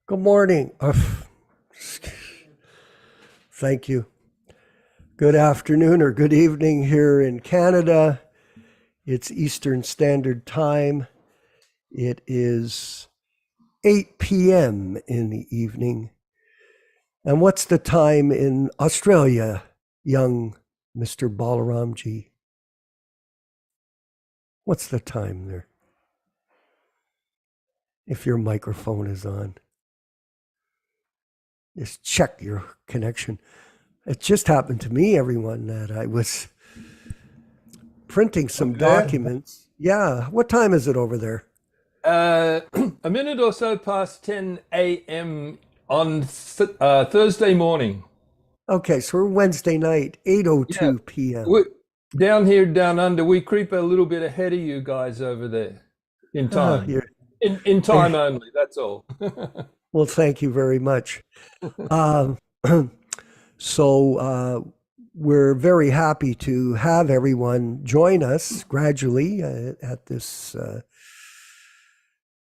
Good morning. Thank you. Good afternoon or good evening here in Canada. It's Eastern Standard Time. It is 8 p.m. in the evening. And what's the time in Australia, young Mr. Balaramji? What's the time there? If your microphone is on. Just check your connection. It just happened to me, everyone, that I was printing some documents. Yeah. What time is it over there? A minute or so past 10 a.m. on Thursday morning. Okay, so we're Wednesday night, 8:02 p.m. Down here, down under, we creep a little bit ahead of you guys over there in time. In time only, that's all. Well, thank you very much. So we're very happy to have everyone join us gradually at this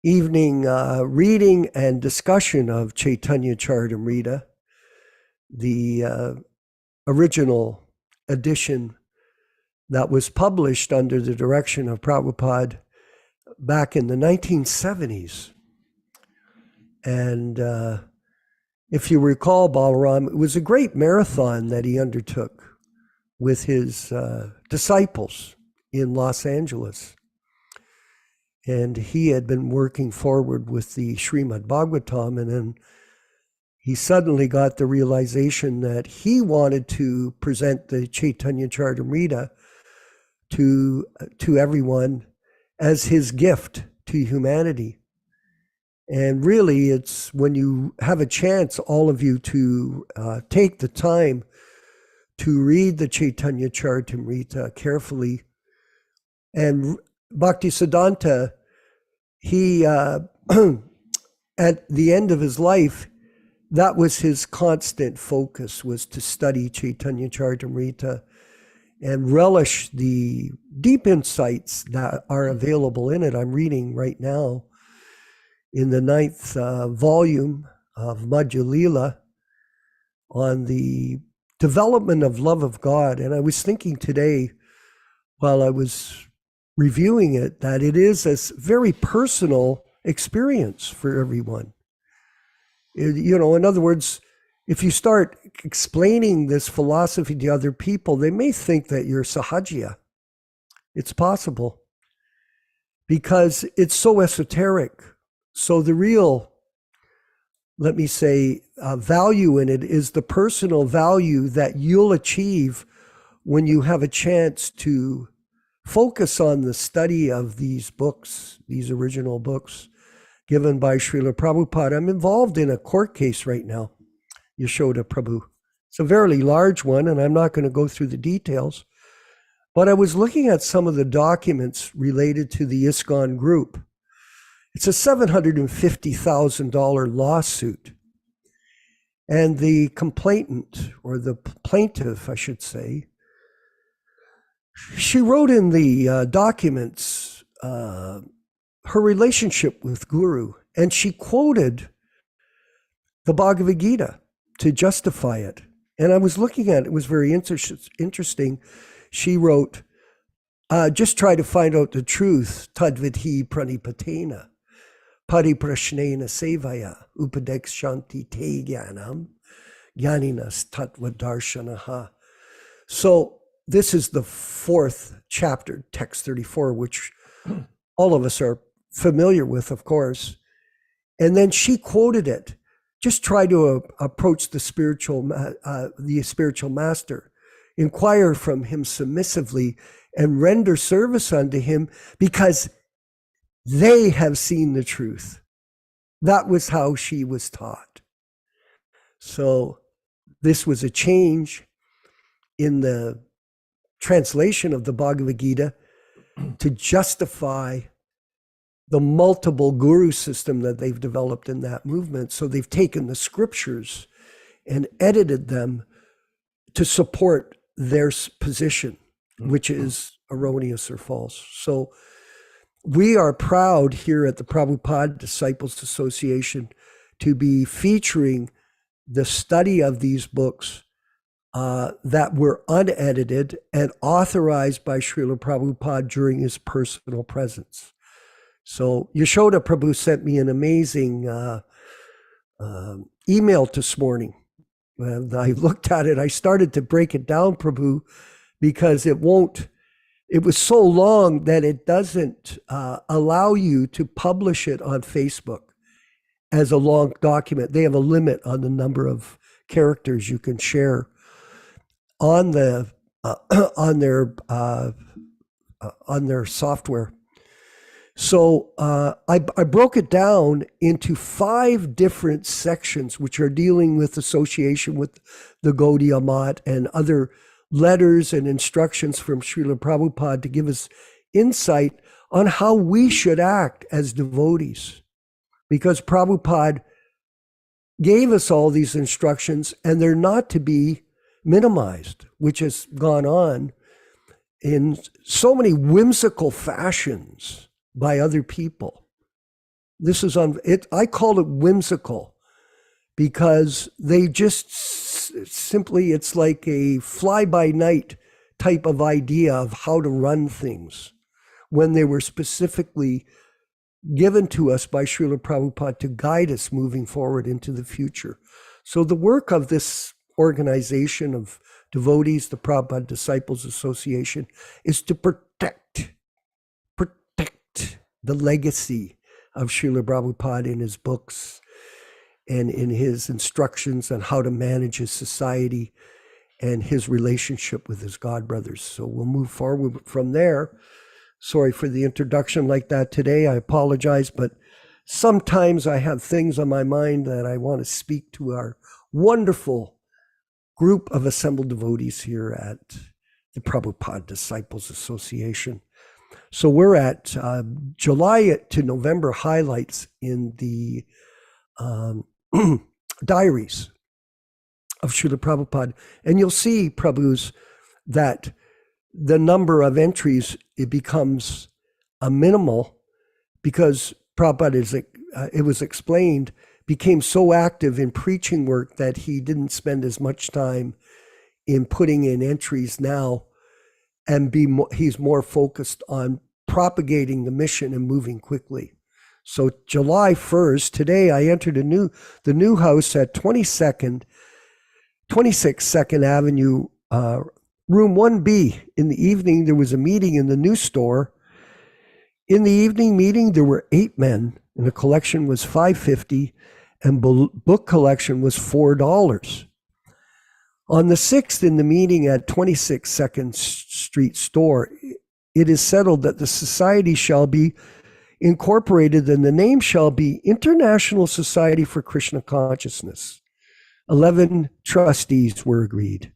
evening reading and discussion of Caitanya-caritāmṛta, the original edition that was published under the direction of Prabhupada back in the 1970s. And if you recall, Balaram, it was a great marathon that he undertook with his disciples in Los Angeles. And he had been working forward with the Srimad Bhagavatam, and then he suddenly got the realization that he wanted to present the Caitanya-caritāmṛta to everyone as his gift to humanity. And really, it's when you have a chance, all of you, to take the time to read the Caitanya-caritāmṛta carefully. And Bhaktisiddhanta, he, at the end of his life, that was his constant focus, was to study Caitanya-caritāmṛta and relish the deep insights that are available in it. I'm reading right now in the 9th volume of Madhya Lila on the development of love of God. And I was thinking today, while I was reviewing it, that it is a very personal experience for everyone. You know, in other words, if you start explaining this philosophy to other people, they may think that you're sahajya. It's possible because it's so esoteric. So the real, let me say, value in it is the personal value that you'll achieve when you have a chance to focus on the study of these books, these original books given by Srila Prabhupada. I'm involved in a court case right now, Yaśodā Prabhu. It's a very large one, and I'm not going to go through the details. But I was looking at some of the documents related to the ISKCON group. It's a $750,000 lawsuit. And the complainant, or the plaintiff, I should say, she wrote in the documents her relationship with Guru, and she quoted the Bhagavad Gita to justify it. And I was looking at it, it was very interesting. She wrote, just try to find out the truth, tadvidhi pranipatena. Pariprashnena sevaya upadekshanti te jnanam jnaninas tattvadarshanaha. So this is the 4th chapter, text 34, which all of us are familiar with, of course. And then she quoted it. Just try to approach the spiritual master, inquire from him submissively, and render service unto him, because they have seen the truth. That was how she was taught. So this was a change in the translation of the Bhagavad Gita to justify the multiple guru system that they've developed in that movement. So they've taken the scriptures and edited them to support their position, which is erroneous or false. So we are proud here at the Prabhupada Disciples Association to be featuring the study of these books that were unedited and authorized by Srila Prabhupada during his personal presence. So Yaśodā Prabhu sent me an amazing email this morning. And I looked at it. I started to break it down, Prabhu, because it was so long that it doesn't allow you to publish it on Facebook as a long document. They have a limit on the number of characters you can share on their software. So I broke it down into 5 different sections, which are dealing with association with the Gaudiya Math and other letters and instructions from Srila Prabhupada to give us insight on how we should act as devotees. Because Prabhupada gave us all these instructions, and they're not to be minimized, which has gone on in so many whimsical fashions by other people. This is I call it whimsical because they just simply, it's like a fly-by-night type of idea of how to run things when they were specifically given to us by Srila Prabhupada to guide us moving forward into the future. So the work of this organization of devotees, the Prabhupada Disciples Association, is to protect the legacy of Srila Prabhupada in his books and in his instructions on how to manage his society and his relationship with his godbrothers. So we'll move forward from there. Sorry for the introduction like that today. I apologize, but sometimes I have things on my mind that I want to speak to our wonderful group of assembled devotees here at the Prabhupada Disciples Association. So we're at July to November highlights in the diaries of Srila Prabhupada. And you'll see, Prabhus, that the number of entries, it becomes a minimal because Prabhupada, it was explained, became so active in preaching work that he didn't spend as much time in putting in entries now, and he's more focused on propagating the mission and moving quickly. So July 1st, today I entered the new house at 26th 2nd Avenue, room 1B. In the evening, there was a meeting in the new store. In the evening meeting, there were 8 men, and the collection was $5.50, and book collection was $4. On the 6th, in the meeting at 26 2nd Street store, it is settled that the society shall be incorporated and the name shall be International Society for Krishna Consciousness. 11 trustees were agreed.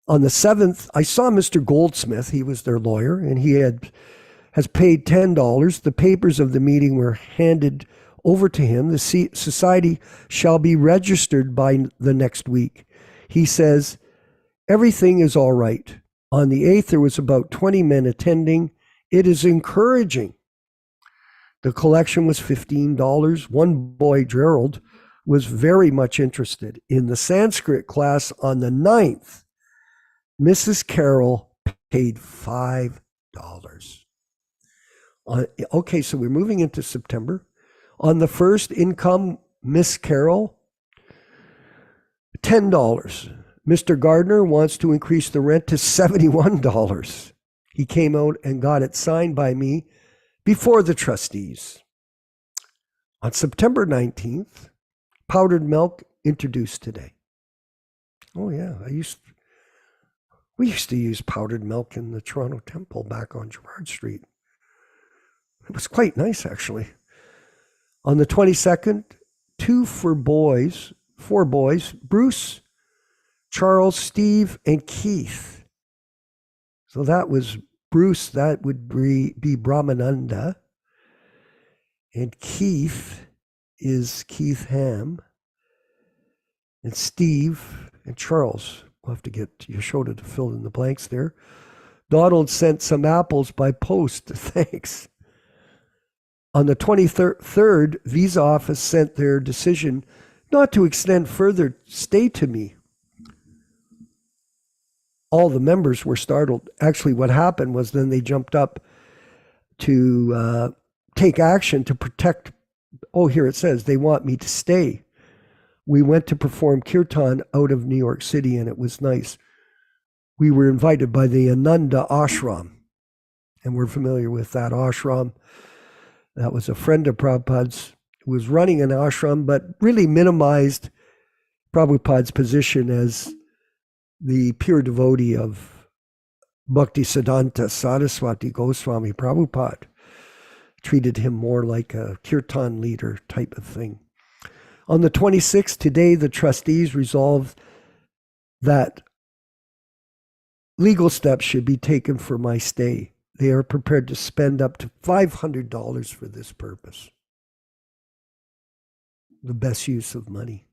On the 7th, I saw Mr. Goldsmith. He was their lawyer, and he has paid $10. The papers of the meeting were handed over to him. The society shall be registered by the next week. He says, everything is all right. On the 8th, there was about 20 men attending. It is encouraging. The collection was $15. One boy, Gerald, was very much interested. In the Sanskrit class on the 9th, Mrs. Carroll paid $5. Okay, so we're moving into September. On the 1st, income, Miss Carroll, $10. Mr. Gardner wants to increase the rent to $71. He came out and got it signed by me before the trustees. On September 19th, powdered milk introduced today. Oh yeah, we used to use powdered milk in the Toronto Temple back on Gerrard Street. It was quite nice, actually. On the 22nd, 4 boys, Bruce, Charles, Steve, and Keith. So that was Bruce, that would be Brahmananda. And Keith is Keith Ham. And Steve and Charles. We'll have to get Yaśodā to fill in the blanks there. Donald sent some apples by post. Thanks. On the 23rd, Visa Office sent their decision not to extend further stay to me. All the members were startled. Actually, what happened was then they jumped up to take action to protect. Oh, here it says they want me to stay. We went to perform kirtan out of New York City, and it was nice. We were invited by the Ananda Ashram, and we're familiar with that ashram. That was a friend of Prabhupada's who was running an ashram, but really minimized Prabhupada's position as the pure devotee of Bhaktivedanta Saraswati Goswami Prabhupada. Treated him more like a kirtan leader type of thing. On the 26th, today, the trustees resolved that legal steps should be taken for my stay. They are prepared to spend up to $500 for this purpose. The best use of money.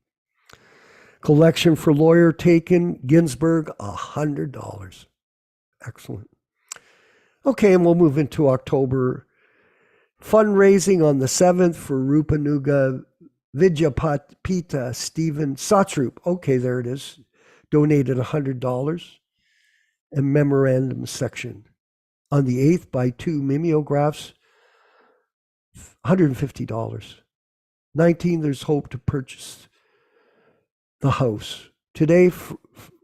Collection for lawyer taken, Ginsburg, $100. Excellent. Okay, and we'll move into October. Fundraising on the 7th for Rupanuga Vidyapita Stephen Satsrup. Okay, there it is. Donated $100. And memorandum section. On the 8th, by 2 mimeographs, $150. 19, there's hope to purchase the house. Today,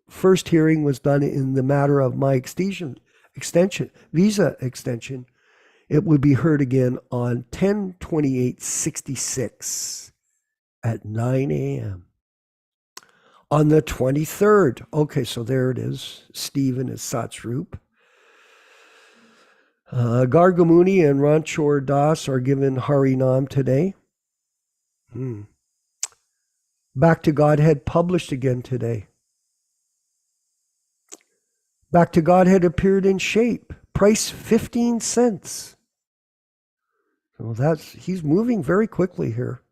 first hearing was done in the matter of my visa extension. It would be heard again on 10/28/66 at 9 a.m. On the 23rd, okay, so there it is. Stephen is Satsrup. Gargamuni and Ranchor Das are given Harinam today. Back to Godhead published again today. Back to Godhead appeared in shape. Price 15 cents. So he's moving very quickly here.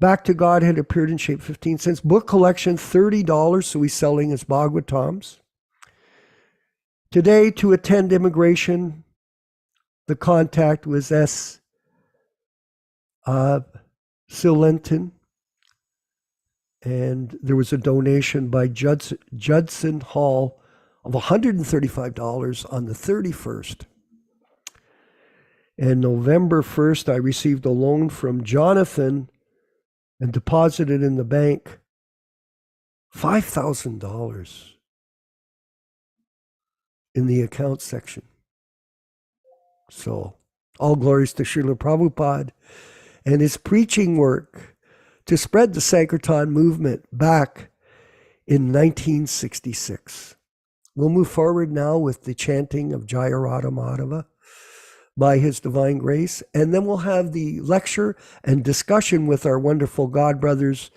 Back to Godhead appeared in shape, 15 cents. Book collection, $30, so he's selling his Bhagavatams. Today, to attend immigration, the contact was S. Silenton, and there was a donation by Judson Hall of $135 on the 31st. And November 1st, I received a loan from Jonathan and deposited in the bank $5,000 in the account section. So, all glories to Srila Prabhupada and his preaching work to spread the Sankirtan movement back in 1966. We'll move forward now with the chanting of Jaya Radha Madhava by His Divine Grace, and then we'll have the lecture and discussion with our wonderful God brothers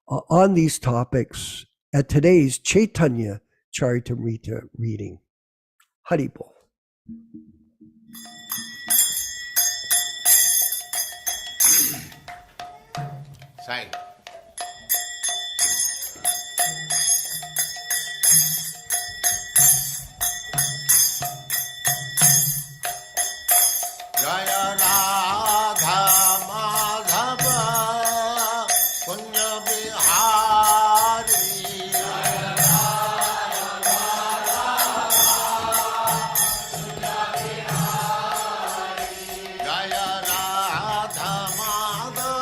on these topics at today's Caitanya-caritāmṛta reading. Haribol. Sai. Jaya Radha Madhava Punya Bihari. Jaya Radha Madhava Punya Bihari. Jaya Radha Madhava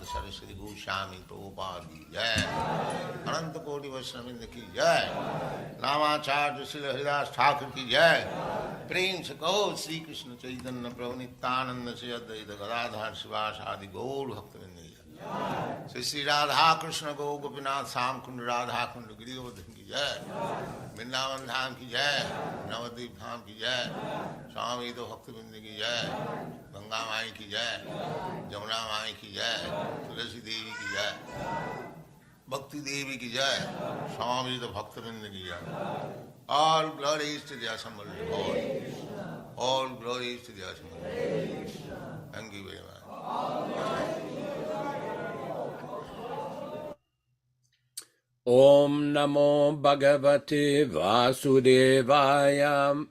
Saraswati Goswami Prabhupada ki jai, Ananta Koti Vaishnavrinda ki jai, Namacharya Srila Haridas Thakur ki jai, Prem se kaho Sri Krishna Chaitanya Prabhu Nityananda Sri Advaita Gadadhar Sivasadi Gaur Bhaktivinoda ki jai, Sri Sri Radha Krishna Gaur Gopinath Sam Kund Radha Kund Giri Govardhan ki jai, Vrindavan Dham ki jai, Navadvip Dham ki jai, Swami Bhaktivinoda ki jai, Ganga Mai ki jai, Jamuna Mai ki jai, Tulasi Devi ki jai, Bhakti Devi ki jai, Swami Bhaktivinoda ki jai. All glories to the assembled Lord. All glories to the assembled Lord. Thank you very much. Om Namo Bhagavate Vasudevaya.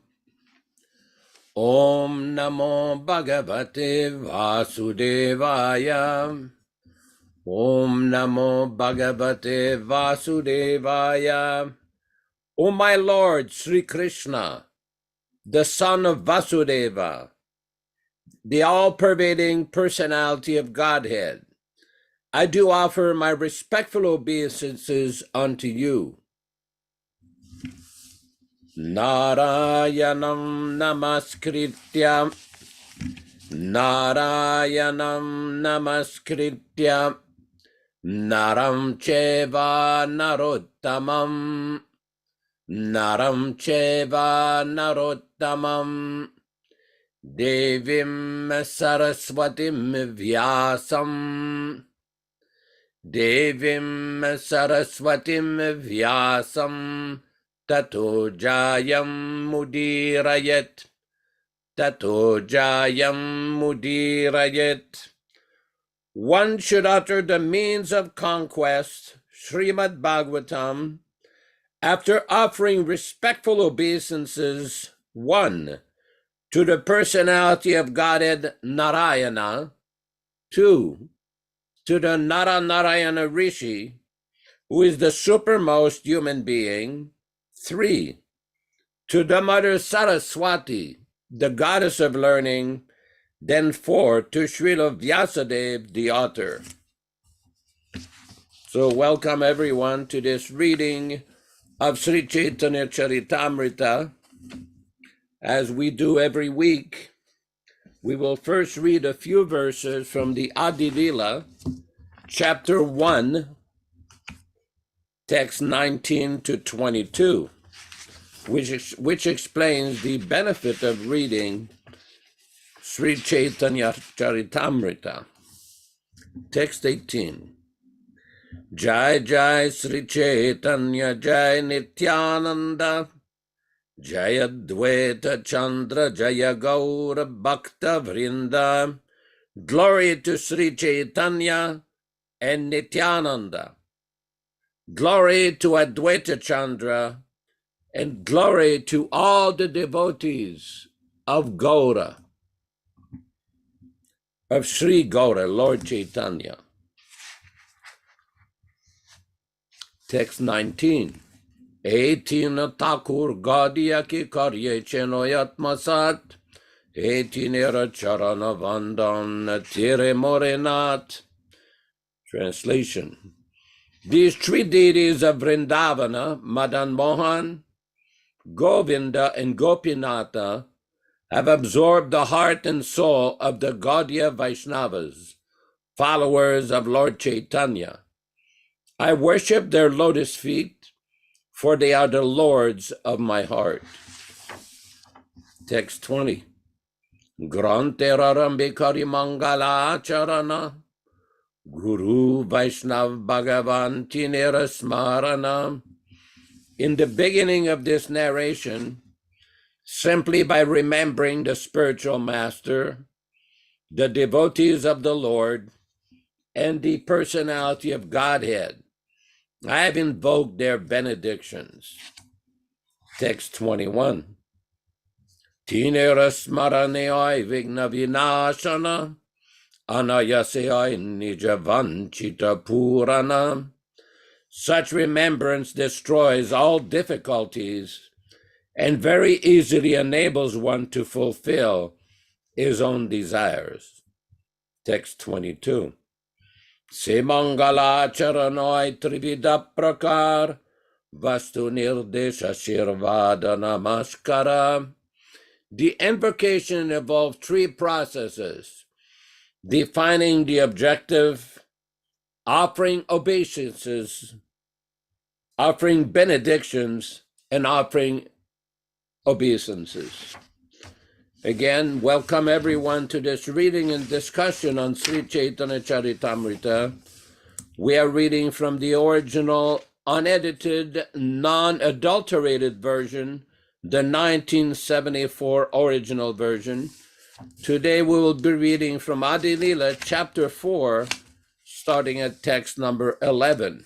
Om Namo Bhagavate Vasudevaya. Om Namo Bhagavate Vasudevaya. O my Lord Sri Krishna, the son of Vasudeva, the all-pervading personality of Godhead, I do offer my respectful obeisances unto you. Narayanam namaskritya, Narayanam namaskritya, Naram cheva narottamam, Naram cheva narottamam, Devim saraswatim vyasam, Devim saraswatim vyasam, Tato jayam mudirayet, Tato jayam mudirayet. One should utter the means of conquest, Srimad Bhagavatam, after offering respectful obeisances, 1. To the personality of Godhead Narayana, 2. To the Narayana Rishi, who is the supermost human being, 3. To the Mother Saraswati, the goddess of learning, then 4. To Srila Vyasadeva, the author. So welcome everyone to this reading of Sri Caitanya-caritāmṛta. As we do every week, we will first read a few verses from the Adi Lila, chapter 1, text 19 to 22, which explains the benefit of reading Sri Caitanya-caritāmṛta. Text 18. Jai Jai Sri Caitanya Jai Nityananda Jaya Dvaita Chandra Jaya Gaura Bhakta Vrinda. Glory to Sri Caitanya and Nityananda. Glory to Advaita Chandra, and glory to all the devotees of Gaura, of Sri Gaura, Lord Chaitanya. Text 19. 18 Thakur Gaudiya ki karye chenoyatma sat, 18 era charana vandan tire morenat. Translation. These three deities of Vrindavana, Madan Mohan, Govinda, and Gopinatha, have absorbed the heart and soul of the Gaudiya Vaishnavas, followers of Lord Chaitanya. I worship their lotus feet, for they are the lords of my heart. Text 20. Granterarambi Mangala Acharana, Guru Vaishnav Bhagavan Tinera Smarana. In the beginning of this narration, simply by remembering the spiritual master, the devotees of the Lord, and the personality of Godhead, I have invoked their benedictions. Text 21. Tinera Smaraneoi Vigna Vinashana, Anayaseoi Nijavanchita Purana. Such remembrance destroys all difficulties and very easily enables one to fulfill his own desires. Text 22. Se mangala charanoi trivida prakar, vastu nirdesha shirvada namaskara. The invocation involved three processes: defining the objective, offering obeisances, offering benedictions, and offering obeisances. Again, welcome everyone to this reading and discussion on Sri Caitanya-caritāmṛta. We are reading from the original, unedited, non-adulterated version, the 1974 original version. Today we will be reading from Adi Lila, chapter 4, starting at text number 11.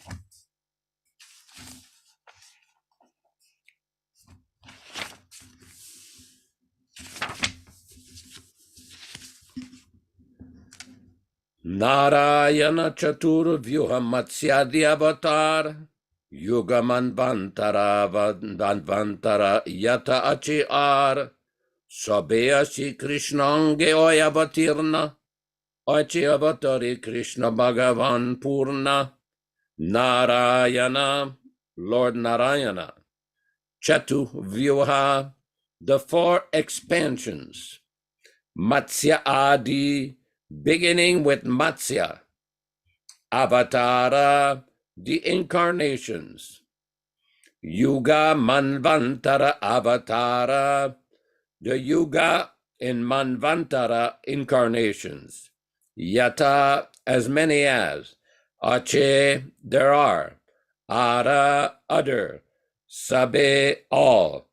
Narayana Chatur Vyuha Matsyadi Avatar Yuga Manvantara Vanvantara Yata Achiar Sabea Shri Krishnange Oyavatirna Achi Avatari Krishna Bhagavan Purna Narayana, Lord Narayana. Chatu Vyuha, the four expansions. Matsya Adi, beginning with Matsya. Avatara, the incarnations. Yuga Manvantara Avatara, the Yuga and Manvantara incarnations. Yata, as many as. Ache, there are. Ara, other. Sabe, all.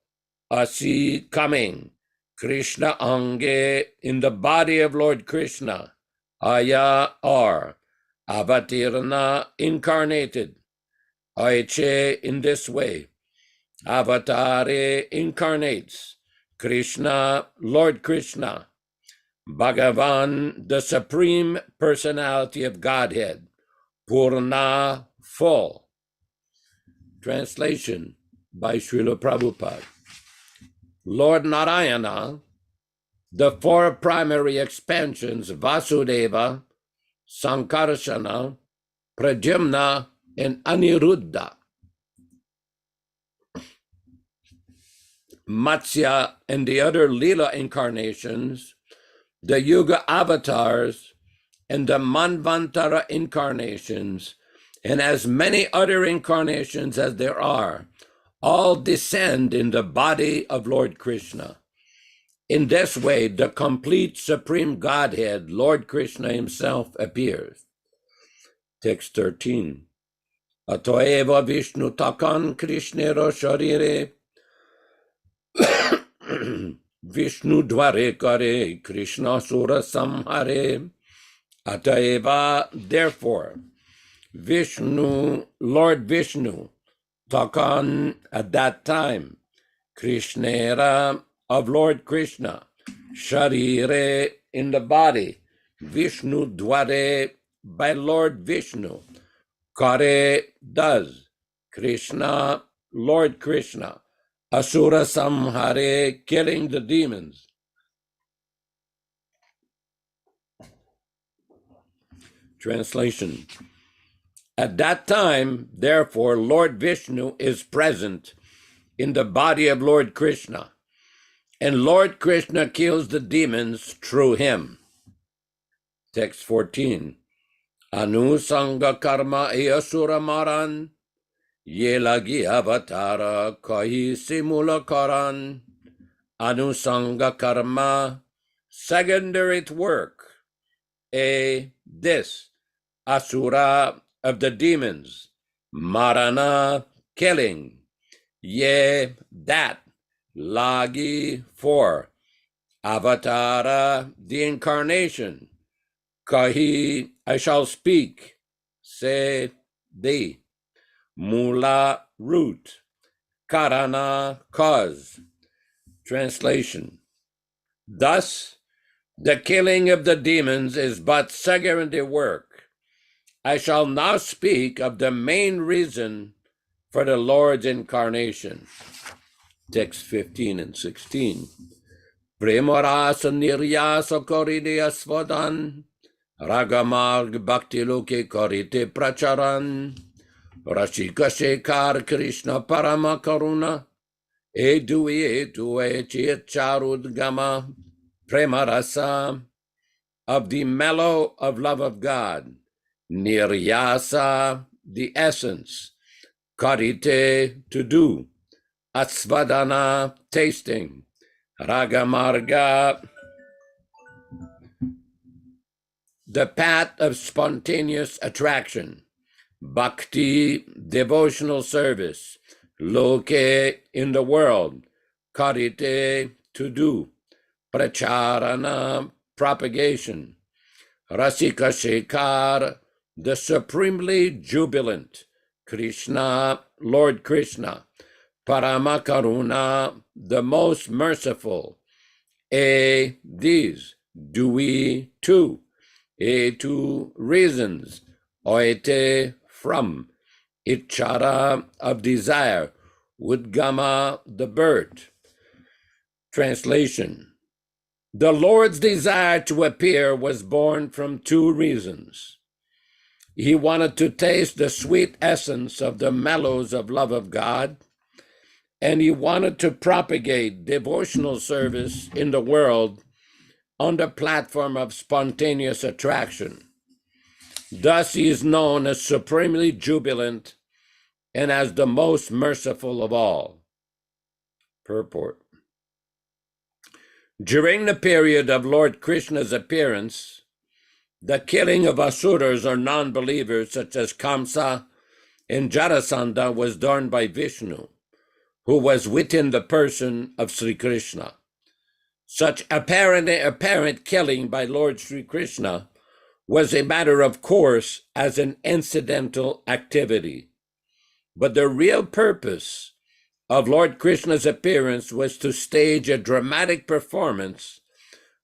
Asi, coming. Krishna Ange, in the body of Lord Krishna. Aya, are. Avatirna, incarnated. Aiche, in this way. Avatare, incarnates. Krishna, Lord Krishna. Bhagavan, the Supreme Personality of Godhead. Purna, full. Translation by Srila Prabhupada. Lord Narayana, the four primary expansions, Vasudeva, Sankarsana, Pradyumna, and Aniruddha. Matsya and the other Lila incarnations, the Yuga avatars, and the Manvantara incarnations, and as many other incarnations as there are, all descend in the body of Lord Krishna. In this way, the complete Supreme Godhead, Lord Krishna himself, appears. Text 13. Atoeva Vishnu takan Krishnero sharire Vishnu dvare kare Krishna sura samhare. Ataeva, therefore, Vishnu, Lord Vishnu, takan, at that time, Krishnera, of Lord Krishna, sharire, in the body, Vishnu dvare, by Lord Vishnu, kare, does, Krishna, Lord Krishna, asura samhare, killing the demons. Translation. At that time, therefore, Lord Vishnu is present in the body of Lord Krishna, and Lord Krishna kills the demons through him. Text 14. Anusanga karma asura maran, yelagi avatara kahi simula karan. Anusanga karma, secondary work. This, asura, of the demons, marana, killing, ye, that, lagi, for, avatara, the incarnation, kahi, I shall speak, se, the, mula, root, karana, cause. Translation. Thus, the killing of the demons is but secondary work. I shall now speak of the main reason for the Lord's incarnation. Text 15 and 16. Premorasa niryasa koridiya svadan, Ragamarg Bhakti Loke Karite Pracharan, Rashika Shekhar Krishna Parama Karuna, Edue Chit Charud Gama, Premarasa, of the mellow of love of God, Niryasa, the essence, Karite, to do, Asvadana, tasting, Ragamarga, the path of spontaneous attraction, Bhakti, devotional service, Loke, in the world, Karite, to do, Pracharana, propagation, Rasika Shekhar, the supremely jubilant, Krishna, Lord Krishna, Paramakaruna, the most merciful, these, do we, two, two reasons, oite, from, Ichara, of desire, Udgama, the bird. Translation. The Lord's desire to appear was born from two reasons. He wanted to taste the sweet essence of the mellows of love of God, and he wanted to propagate devotional service in the world on the platform of spontaneous attraction. Thus he is known as supremely jubilant and as the most merciful of all. Purport. During the period of Lord Krishna's appearance, the killing of asuras or non-believers such as Kamsa and Jarasandha was done by Vishnu, who was within the person of Sri Krishna. Such apparent killing by Lord Sri Krishna was a matter of course as an incidental activity. But the real purpose of Lord Krishna's appearance was to stage a dramatic performance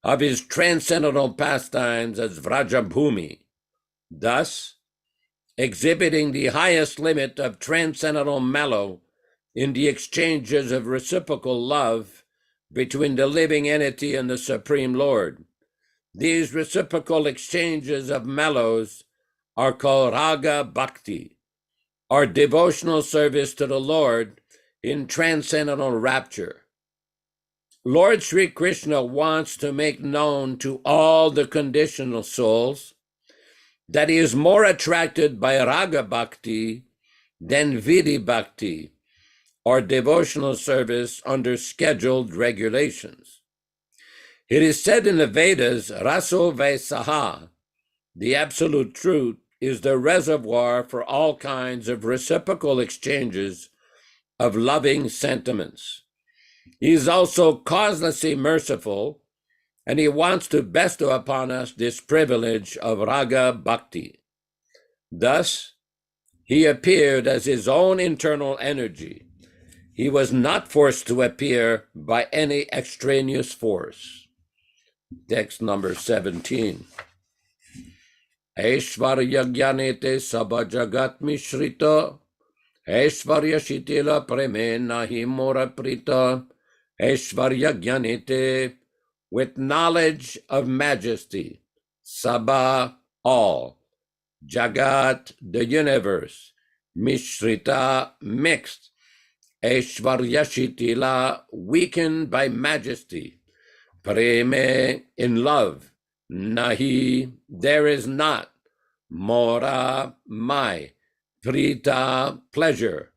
of his transcendental pastimes as Vrajabhumi, thus exhibiting the highest limit of transcendental mellow in the exchanges of reciprocal love between the living entity and the Supreme Lord. These reciprocal exchanges of mellows are called Raga Bhakti, or devotional service to the Lord in transcendental rapture. Lord Sri Krishna wants to make known to all the conditional souls that he is more attracted by Raga Bhakti than Vidhi Bhakti, or devotional service under scheduled regulations. It is said in the Vedas, Raso Vaisaha, the absolute truth, is the reservoir for all kinds of reciprocal exchanges of loving sentiments. He is also causelessly merciful, and he wants to bestow upon us this privilege of Raga Bhakti. Thus, he appeared as his own internal energy. He was not forced to appear by any extraneous force. Text number 17. Aishvarya Jnanete Sabha Jagat Mishrita, Aishvarya Shitila Preme Nahi Mora Prita, Aishvarya Jnanete, with knowledge of majesty, Sabha, all, Jagat, the universe, Mishrita, mixed, Aishvarya Shitila, weakened by majesty, Preme, in love, Nahi, there is not, Mora, my, Prita, pleasure.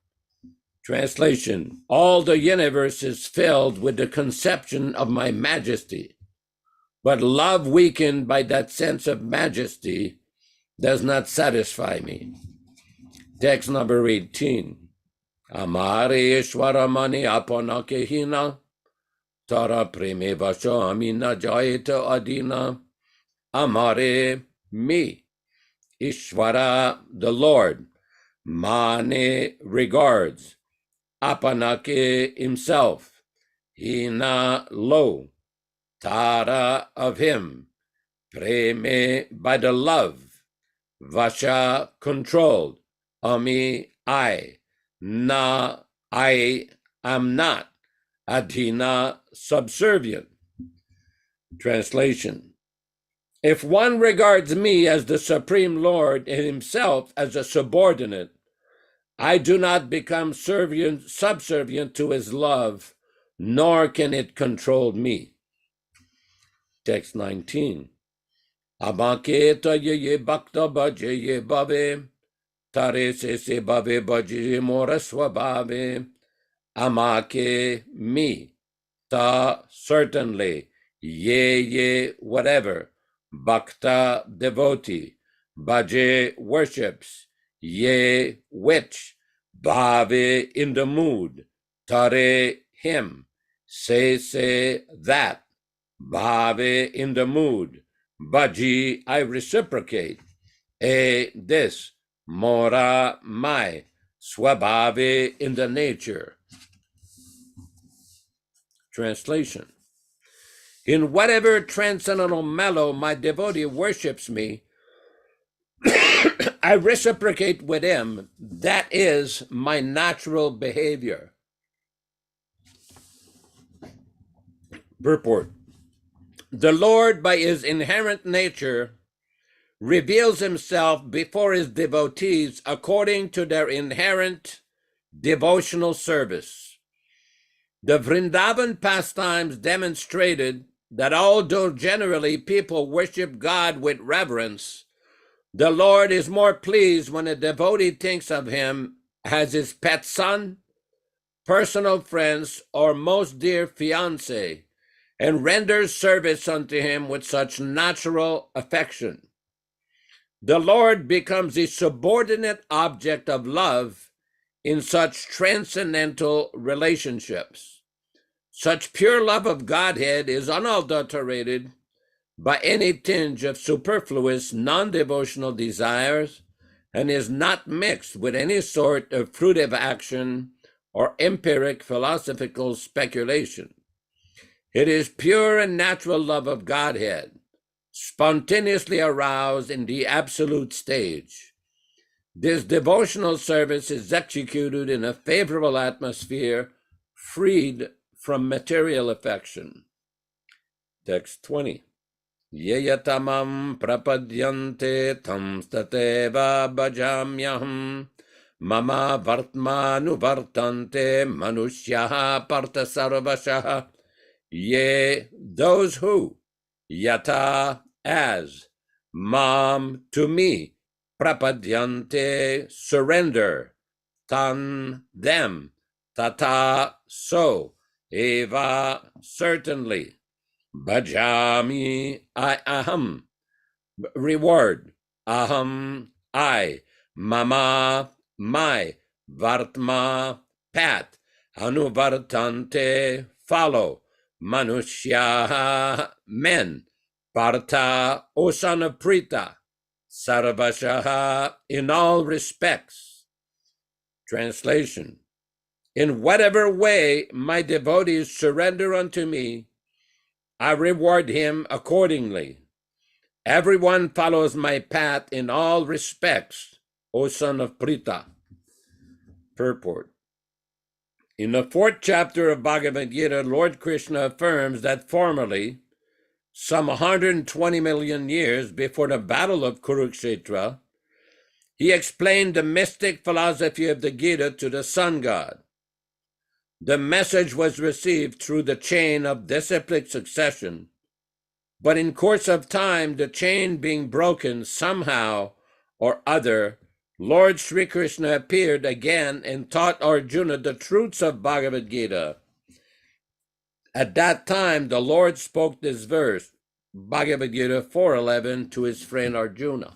Translation, all the universe is filled with the conception of my majesty, but love weakened by that sense of majesty does not satisfy me. Text number 18. Amare Ishwaramani Apanakehina, Tara Preme Vasho Amina Jayeta Adina, Amare, me, Ishvara, the Lord, Mane, regards, Apanake, himself, Hina, low, Tara, of him, Preme, by the love, Vasha, controlled, Ami, I, Na, I am not, Adhina, subservient. Translation. If one regards me as the Supreme Lord and himself as a subordinate, I do not become subservient to his love, nor can it control me. Text 19. Abaketa ye bhakta bhaje ye bhave, tare se bhave bhaje mora swabhave, amake me, ta certainly, ye whatever, bhakta devotee, bhaje worships, ye which, bhave in the mood, tare him, se that, bhave in the mood, bhaji I reciprocate, this, mora my, swabhave in the nature. Translation. In whatever transcendental mellow my devotee worships me, I reciprocate with him. That is my natural behavior. Purport. The Lord, by his inherent nature, reveals himself before his devotees according to their inherent devotional service. The Vrindavan pastimes demonstrated that although generally people worship God with reverence, the Lord is more pleased when a devotee thinks of him as his pet son, personal friends, or most dear fiancé, and renders service unto him with such natural affection. The Lord becomes the subordinate object of love in such transcendental relationships. Such pure love of Godhead is unadulterated by any tinge of superfluous non-devotional desires and is not mixed with any sort of fruitive action or empiric philosophical speculation. It is pure and natural love of Godhead, spontaneously aroused in the absolute stage. This devotional service is executed in a favorable atmosphere, freed from material affection. Text 20. Yeyatamam prapadyante tam stateva bhajamyaham mama vartmanu vartante manushyaha parta sarvashaha. Yea, those who, yata, as, mam, to me, prapadyante, surrender, tan, them, tata, so, eva, certainly, bhajami, I, aham, reward, aham, I, mama, my, vartma, pat, anuvartante, follow, manushya, men, partha, O son of Prita, sarvashaha, in all respects. Translation. In whatever way my devotees surrender unto me, I reward him accordingly. Everyone follows my path in all respects, O son of Prita. Purport. In the 4th chapter of Bhagavad Gita, Lord Krishna affirms that formerly, some 120 million years before the battle of Kurukshetra, he explained the mystic philosophy of the Gita to the sun god. The message was received through the chain of disciplic succession, but in course of time, the chain being broken somehow or other, Lord Sri Krishna appeared again and taught Arjuna the truths of Bhagavad Gita. At that time, the Lord spoke this verse, Bhagavad Gita 4:11, to his friend Arjuna.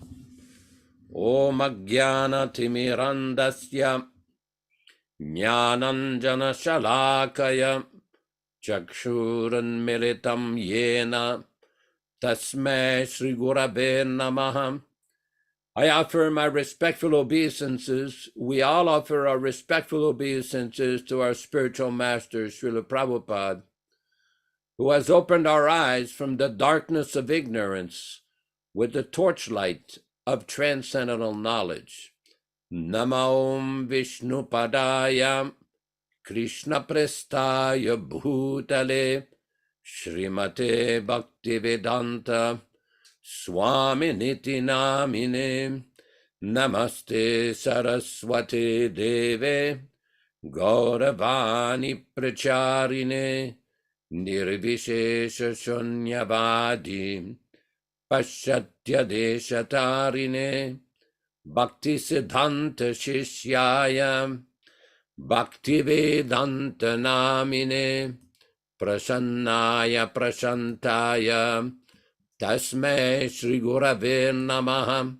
Om Ajnana Timirandasya Jnananjana Shalakaya Chakshuran Militam Yena Tasmai Sri Gurave Namaha. I offer my respectful obeisances. We all offer our respectful obeisances to our spiritual master, Srila Prabhupada, who has opened our eyes from the darkness of ignorance with the torchlight of transcendental knowledge. Nama Om Vishnu Padaya Krishna Prestaya Bhutale Srimate Bhaktivedanta Swami Niti Namine, Namaste Saraswati Deve, Gauravani Pracharine, Nirvishesha Shunyavadi, Paschatya Deshatarine, Bhakti Siddhanta Shishyaya, Bhaktivedanta Namine, Prasannaya Prashantaya, Tasmai Shri Gurave Namaha.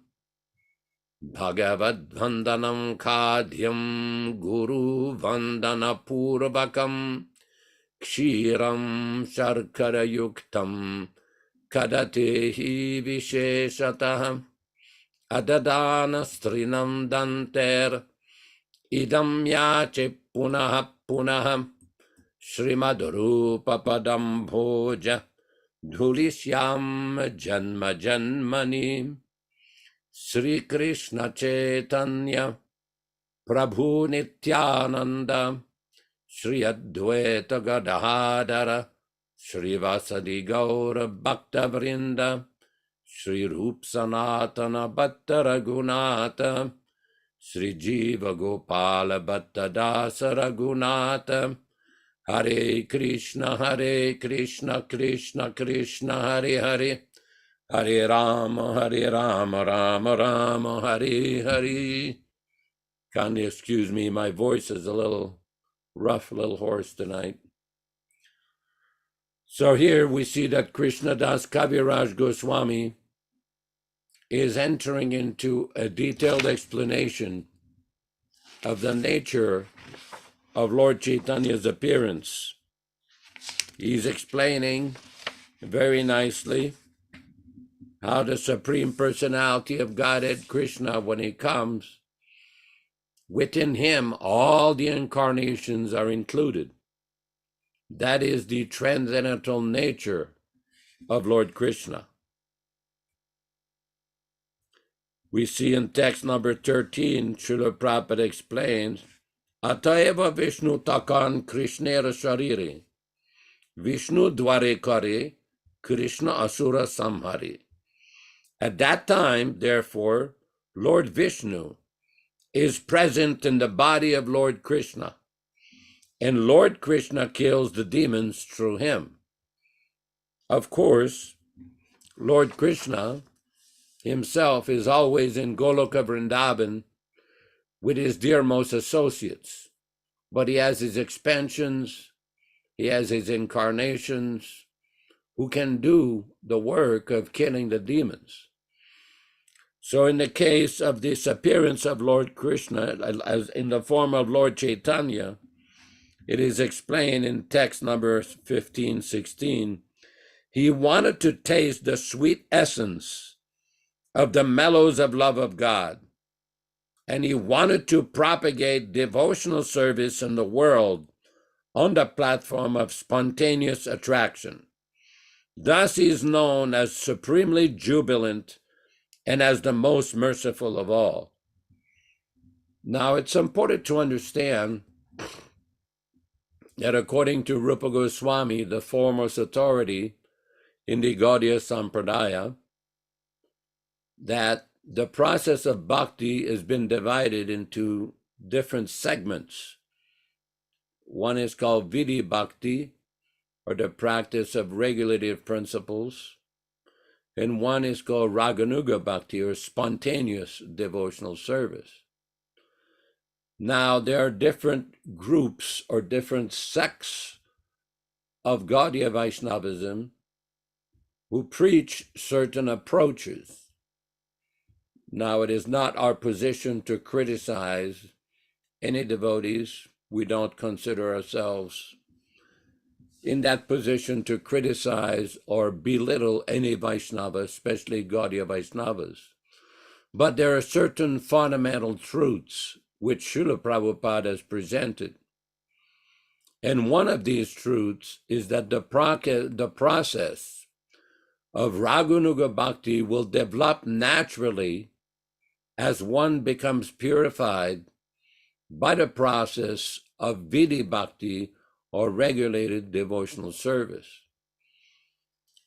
Bhagavad Vandanam Khadyam Guru Vandana Purvakam Kshiram Sharkara Yuktam Kadatehi Visheshatah Adadana Strinam Danter Idam Yache Punaha Punaha Srimad Rupa Padam Bhoja Dhulishyam Janma Janmani Sri Krishna Chaitanya Prabhu Nityananda Sri Advaita Gadadhara Sri Vasadi Gaura Bhakta Vrinda Sri Rup Sanatana Bhatta Raghunatha Sri Jiva Gopala Bhatta Dasa Raghunatha Hare Krishna Krishna Krishna Hare Hare Hare Rama, Rama Rama, Hare Hare. Kindly excuse me, my voice is a little rough, a little hoarse tonight. So here we see that Krishna Das Kaviraj Goswami is entering into a detailed explanation of the nature of Lord Chaitanya's appearance. He's explaining very nicely how the Supreme Personality of Godhead, Krishna, when he comes, within him all the incarnations are included. That is the transcendental nature of Lord Krishna. We see in text number 13, Srila Prabhupada explains, Atayava Vishnu Takan Krishnera Shariri, Vishnu Dware Kare, Krishna Asura Samhari. At that time, therefore, Lord Vishnu is present in the body of Lord Krishna, and Lord Krishna kills the demons through him. Of course, Lord Krishna himself is always in Goloka Vrindavan with his dearmost associates, but he has his expansions, he has his incarnations, who can do the work of killing the demons. So in the case of this appearance of Lord Krishna, as in the form of Lord Chaitanya, it is explained in text number 15, 16, he wanted to taste the sweet essence of the mellows of love of God, and he wanted to propagate devotional service in the world on the platform of spontaneous attraction. Thus he is known as supremely jubilant and as the most merciful of all. Now, it's important to understand that according to Rupa Goswami, the foremost authority in the Gaudiya Sampradaya, that the process of bhakti has been divided into different segments. One is called Vidhi Bhakti, or the practice of regulative principles, and one is called Raganuga Bhakti, or spontaneous devotional service. Now, there are different groups or different sects of Gaudiya Vaishnavism who preach certain approaches. Now, it is not our position to criticize any devotees. We don't consider ourselves in that position to criticize or belittle any Vaishnava, especially Gaudiya Vaishnavas. But there are certain fundamental truths which Srila Prabhupada has presented. And one of these truths is that the process of Raganuga Bhakti will develop naturally as one becomes purified by the process of Vidhi Bhakti, or regulated devotional service.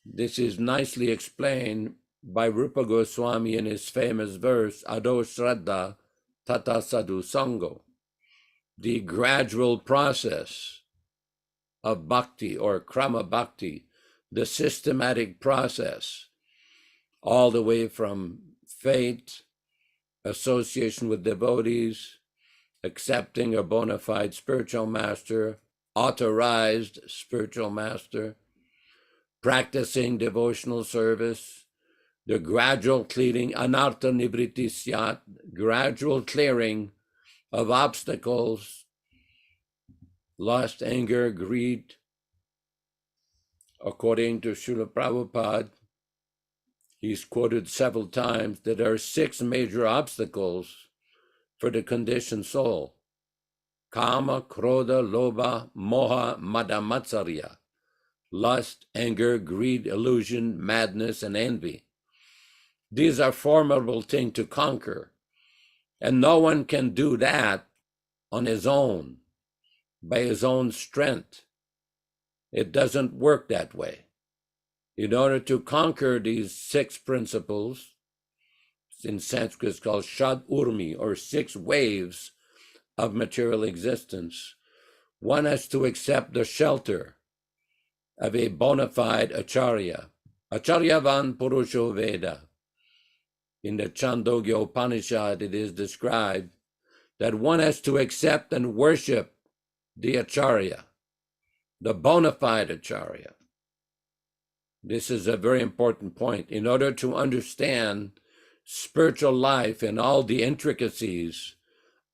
This is nicely explained by Rupa Goswami in his famous verse, Ado Shraddha Tata Sadhu Sango, the gradual process of bhakti or krama bhakti, the systematic process, all the way from faith, association with devotees, accepting a bona fide spiritual master, authorized spiritual master, practicing devotional service, the gradual clearing, anartha nivriti syat, gradual clearing of obstacles, lust, anger, greed. According to Srila Prabhupada, he's quoted several times that there are 6 major obstacles for the conditioned soul: kama, krodha, lobha, moha, mada, matsarya, lust, anger, greed, illusion, madness, and envy. These are formidable things to conquer, and no one can do that on his own, by his own strength. It doesn't work that way. In order to conquer these 6 principles, in Sanskrit it's called Shad Urmi, or 6 waves of material existence, one has to accept the shelter of a bona fide Acharya. Acharyavan Purusho Veda. In the Chandogya Upanishad, it is described that one has to accept and worship the Acharya, the bona fide Acharya. This is a very important point. In order to understand spiritual life and all the intricacies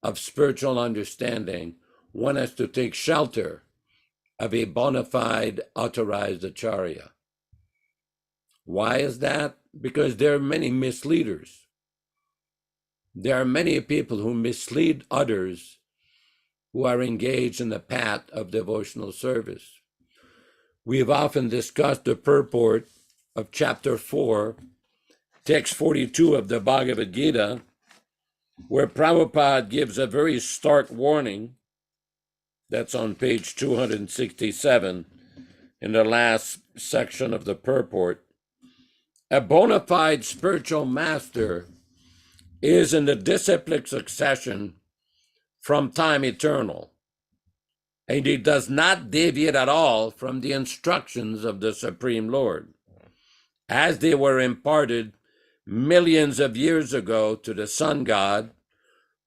of spiritual understanding, one has to take shelter of a bona fide authorized Acharya. Why is that? Because there are many misleaders. There are many people who mislead others who are engaged in the path of devotional service. We have often discussed the purport of chapter 4, text 42 of the Bhagavad Gita, where Prabhupada gives a very stark warning. That's on page 267 in the last section of the purport. A bona fide spiritual master is in the disciplic succession from time eternal, and he does not deviate at all from the instructions of the Supreme Lord, as they were imparted millions of years ago to the Sun God,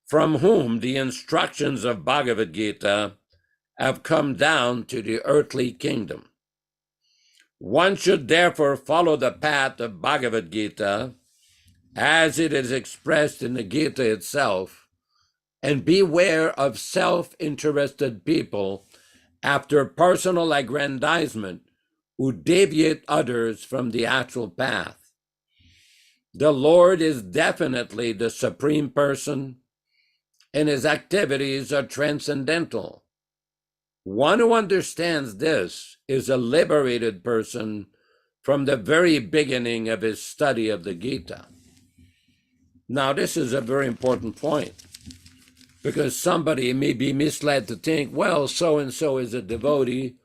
from whom the instructions of Bhagavad Gita have come down to the earthly kingdom. One should therefore follow the path of Bhagavad Gita as it is expressed in the Gita itself, and beware of self-interested people after personal aggrandizement who deviate others from the actual path. The Lord is definitely the Supreme Person, and his activities are transcendental. One who understands this is a liberated person from the very beginning of his study of the Gita. Now, this is a very important point, because somebody may be misled to think, well, so-and-so is a devotee,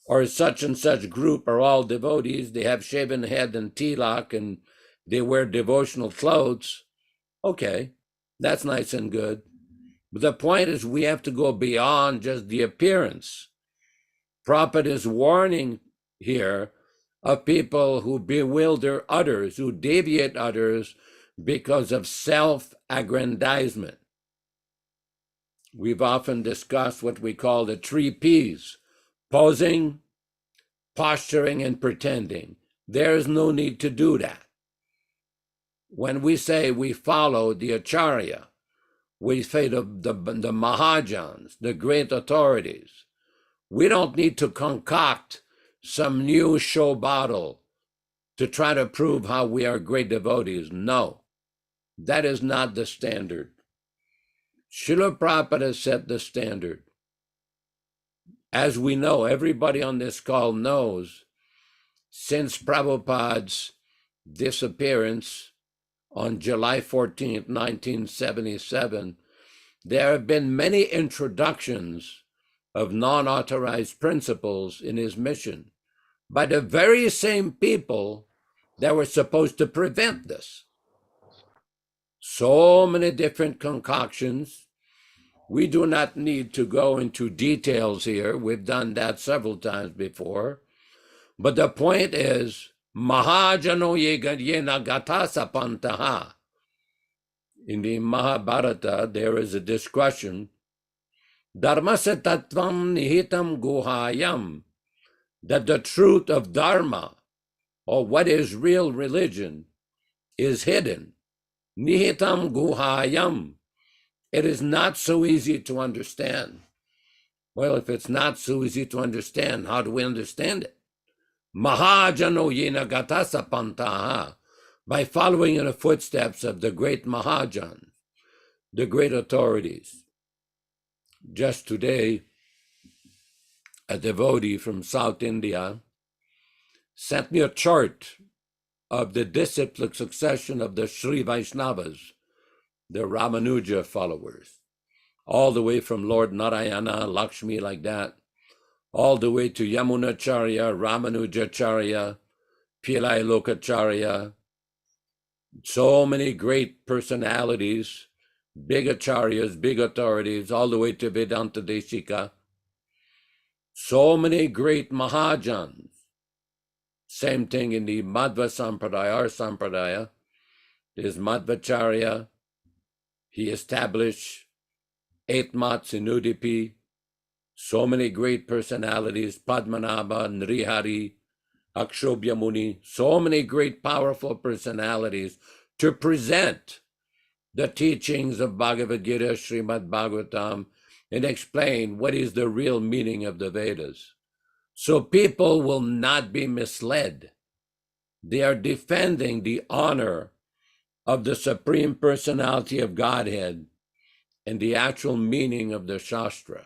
or such and such group are all devotees. They have shaven head and tilak, and they wear devotional clothes. Okay, that's nice and good. But the point is, we have to go beyond just the appearance. Prabhupada is warning here of people who bewilder others, who deviate others because of self-aggrandizement. We've often discussed what we call the 3 Ps: posing, posturing, and pretending. There's no need to do that. When we say we follow the Acharya, we say the Mahajans, the great authorities, we don't need to concoct some new show bottle to try to prove how we are great devotees. No, that is not the standard. Srila Prabhupada set the standard. As we know, everybody on this call knows, since Prabhupada's disappearance on July 14th, 1977, there have been many introductions of non-authorized principles in his mission by the very same people that were supposed to prevent this. So many different concoctions. We do not need to go into details here. We've done that several times before. But the point is, Mahajano yena gatasa pantaha. In the Mahabharata, there is a discussion, Dharmasa tattvam nihitam guhayam, that the truth of Dharma, or what is real religion, is hidden. Nihitam guhayam. It is not so easy to understand. Well, if it's not so easy to understand, how do we understand it? Mahajano yena gatasa pantaha, by following in the footsteps of the great Mahajans, the great authorities. Just today, a devotee from South India sent me a chart of the disciplic succession of the Sri Vaishnavas, the Ramanuja followers, all the way from Lord Narayana, Lakshmi, like that, all the way to Yamunacharya, Ramanujacharya, Pillai Lokacharya, so many great personalities, big acharyas, big authorities, all the way to Vedanta Desika. So many great Mahajans. Same thing in the Madhva Sampradaya, our Sampradaya. There's Madhvacharya. He established 8 mats in Udupi. So many great personalities, Padmanabha, Nrihari, Akshobhya Muni, so many great powerful personalities to present the teachings of Bhagavad Gita, Srimad Bhagavatam, and explain what is the real meaning of the Vedas. So people will not be misled. They are defending the honor of the Supreme Personality of Godhead and the actual meaning of the Shastra.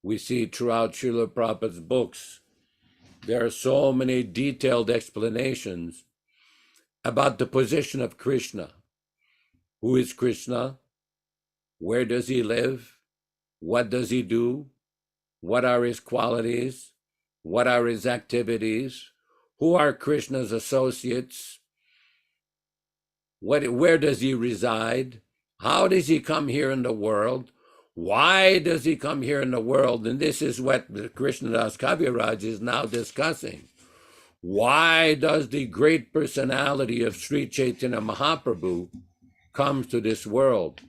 We see throughout Srila Prabhupada's books, there are so many detailed explanations about the position of Krishna. Who is Krishna? Where does he live? What does he do? What are his qualities? What are his activities? Who are Krishna's associates? Where does he reside? How does he come here in the world? Why does he come here in the world? And this is what Krishnadas Kaviraj is now discussing. Why does the great personality of Sri Chaitanya Mahaprabhu come to this world?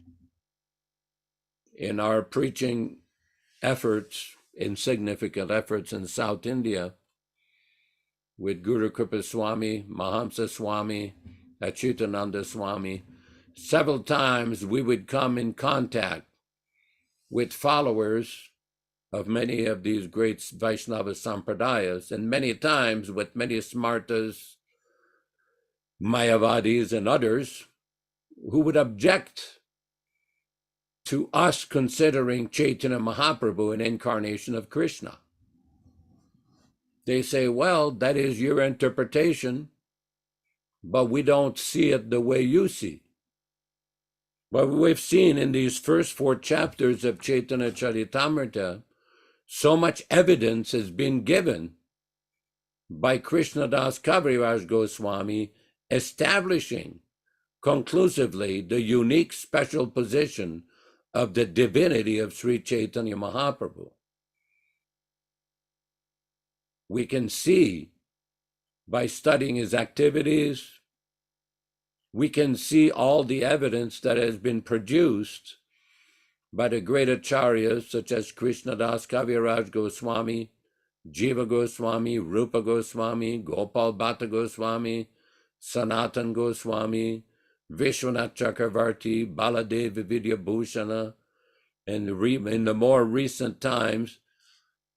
In our preaching efforts, insignificant efforts in South India, with Guru Kripa Swami, Mahamsa Swami, Achyutananda Swami, several times we would come in contact with followers of many of these great Vaishnava Sampradayas, and many times with many Smartas, Mayavadis, and others who would object to us considering Chaitanya Mahaprabhu an incarnation of Krishna. They say, well, that is your interpretation, but we don't see it the way you see. But we've seen in these first 4 chapters of Caitanya-caritāmṛta, so much evidence has been given by Krishnadas Kaviraj Goswami establishing conclusively the unique special position of the divinity of Sri Chaitanya Mahaprabhu. We can see by studying his activities, we can see all the evidence that has been produced by the great acharyas such as Krishnadas Kaviraj Goswami, Jiva Goswami, Rupa Goswami, Gopal Bhatta Goswami, Sanatan Goswami, Vishwanath Chakravarti, Baladeva Vidya Bhushana, and in the more recent times,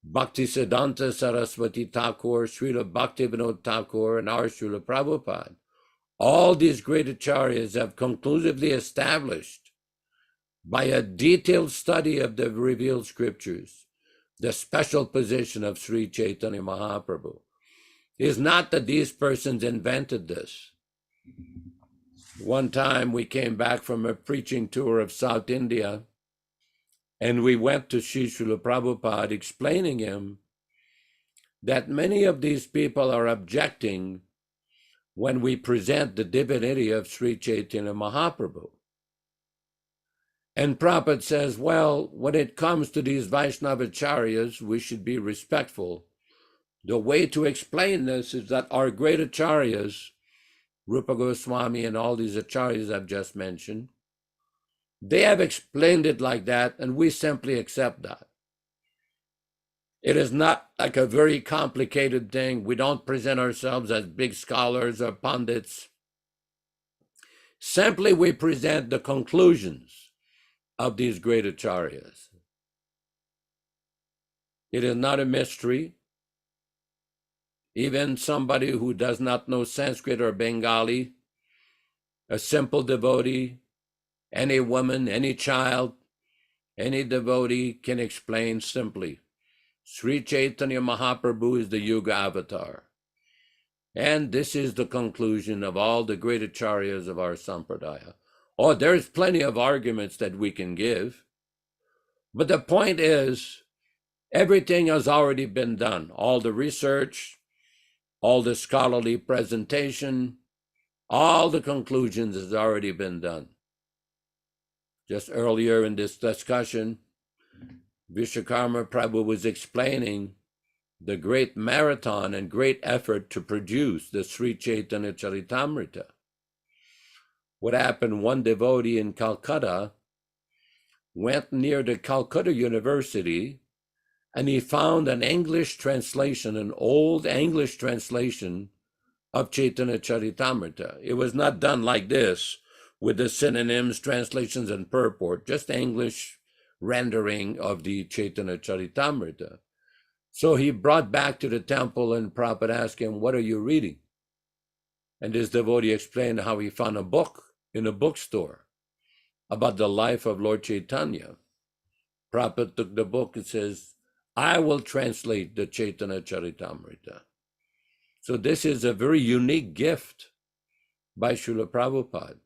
Bhaktisiddhanta Saraswati Thakur, Srila Bhaktivedanta Thakur, and our Srila Prabhupada. All these great acharyas have conclusively established by a detailed study of the revealed scriptures the special position of Sri Chaitanya Mahaprabhu. It is not that these persons invented this. One time we came back from a preaching tour of South India, and we went to Srila Prabhupada explaining him that many of these people are objecting when we present the divinity of Sri Chaitanya Mahaprabhu. And Prabhupada says, well, when it comes to these Vaishnava-acharyas, we should be respectful. The way to explain this is that our great acharyas, Rupa Goswami and all these acharyas I've just mentioned, they have explained it like that, and we simply accept that. It is not like a very complicated thing. We don't present ourselves as big scholars or pundits. Simply we present the conclusions of these great acharyas. It is not a mystery. Even somebody who does not know Sanskrit or Bengali, a simple devotee, any woman, any child, any devotee can explain simply. Sri Chaitanya Mahaprabhu is the Yuga avatar. And this is the conclusion of all the great acharyas of our sampradaya. Oh, there's plenty of arguments that we can give. But the point is, everything has already been done. All the research, all the scholarly presentation, all the conclusions has already been done. Just earlier in this discussion, Vishwakarma Prabhu was explaining the great marathon and great effort to produce the Sri Caitanya-caritāmṛta. What happened, one devotee in Calcutta went near the Calcutta University and he found an English translation, an old English translation of Caitanya-caritāmṛta. It was not done like this with the synonyms, translations, and purport, just English rendering of the Caitanya-caritāmṛta. So he brought back to the temple and Prabhupada asked him, what are you reading? And this devotee explained how he found a book in a bookstore about the life of Lord Chaitanya. Prabhupada took the book and says, I will translate the Caitanya-caritāmṛta. So this is a very unique gift by Srila Prabhupada.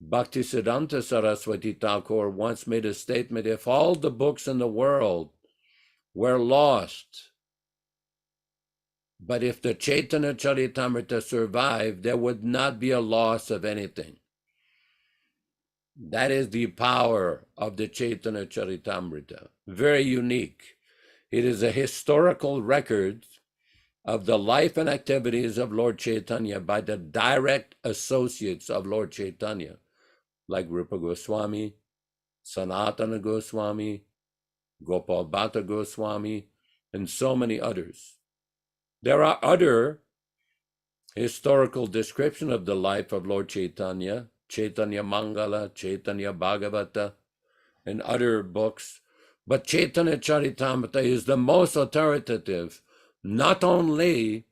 Bhaktisiddhanta Saraswati Thakur once made a statement, if all the books in the world were lost, but if the Caitanya-caritāmṛta survived, there would not be a loss of anything. That is the power of the Caitanya-caritāmṛta. Very unique. It is a historical record of the life and activities of Lord Chaitanya by the direct associates of Lord Chaitanya, like Rupa Goswami, Sanatana Goswami, Gopal Bhatta Goswami, and so many others. There are other historical descriptions of the life of Lord Chaitanya, Chaitanya Mangala, Chaitanya Bhagavata, and other books. But Caitanya-caritāmṛta is the most authoritative. Not only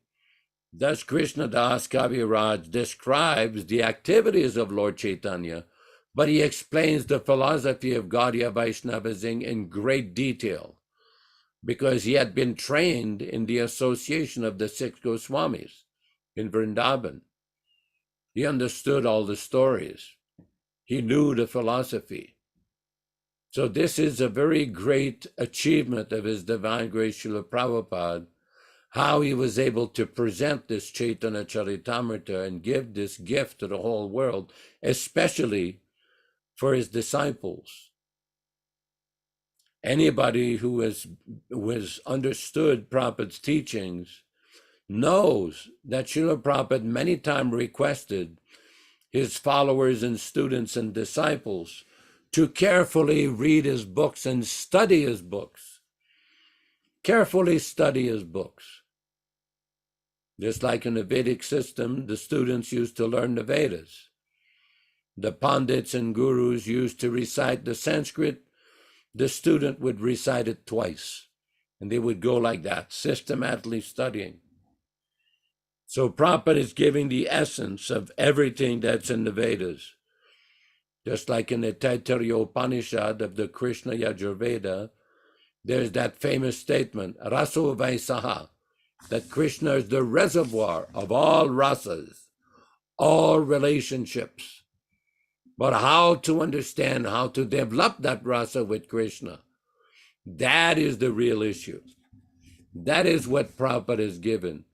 does Krishna Das Kaviraj describes the activities of Lord Chaitanya, but he explains the philosophy of Gaudiya Vaishnavism in great detail, because he had been trained in the association of the 6 Goswamis in Vrindavan. He understood all the stories. He knew the philosophy. So this is a very great achievement of His Divine Grace Srila Prabhupada, how he was able to present this Caitanya-caritāmṛta and give this gift to the whole world, especially for his disciples. Anybody who has understood Prabhupada's teachings knows that Srila Prabhupada many times requested his followers and students and disciples to carefully read his books and study his books. Carefully study his books. Just like in the Vedic system, the students used to learn the Vedas. The pandits and gurus used to recite the Sanskrit. The student would recite it twice, and they would go like that, systematically studying. So Prabhupada is giving the essence of everything that's in the Vedas. Just like in the Taittiriya Upanishad of the Krishna Yajurveda, there's that famous statement, Raso Vaisaha, that Krishna is the reservoir of all rasas, all relationships. But how to understand, how to develop that rasa with Krishna, that is the real issue. That is what Prabhupada is given.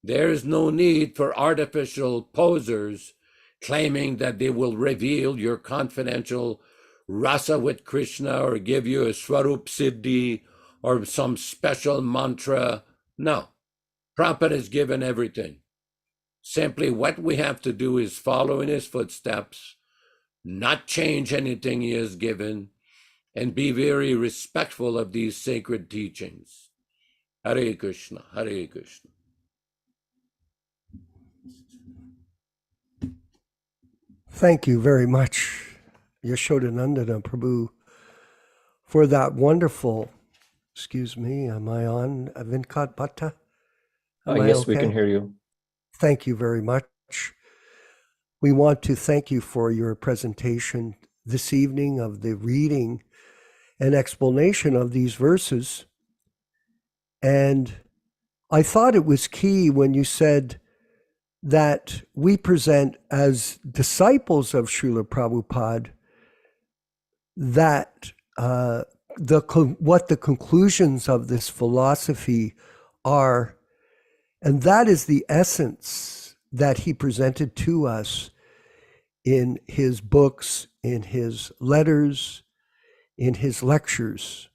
There is no need for artificial posers claiming that they will reveal your confidential rasa with Krishna or give you a Swarup Siddhi or some special mantra. No, Prabhupada is given everything. Simply what we have to do is follow in his footsteps, not change anything he has given, and be very respectful of these sacred teachings. Hare Krishna, Hare Krishna. Thank you very much, Yaśodā-nandana Prabhu, for that wonderful, excuse me, am I on Vinkat Bhatta? Yes, we can hear you. Thank you very much. We want to thank you for your presentation this evening of the reading and explanation of these verses. And I thought it was key when you said that we present as disciples of Srila Prabhupada that what the conclusions of this philosophy are, and that is the essence that he presented to us in his books, in his letters, in his lectures.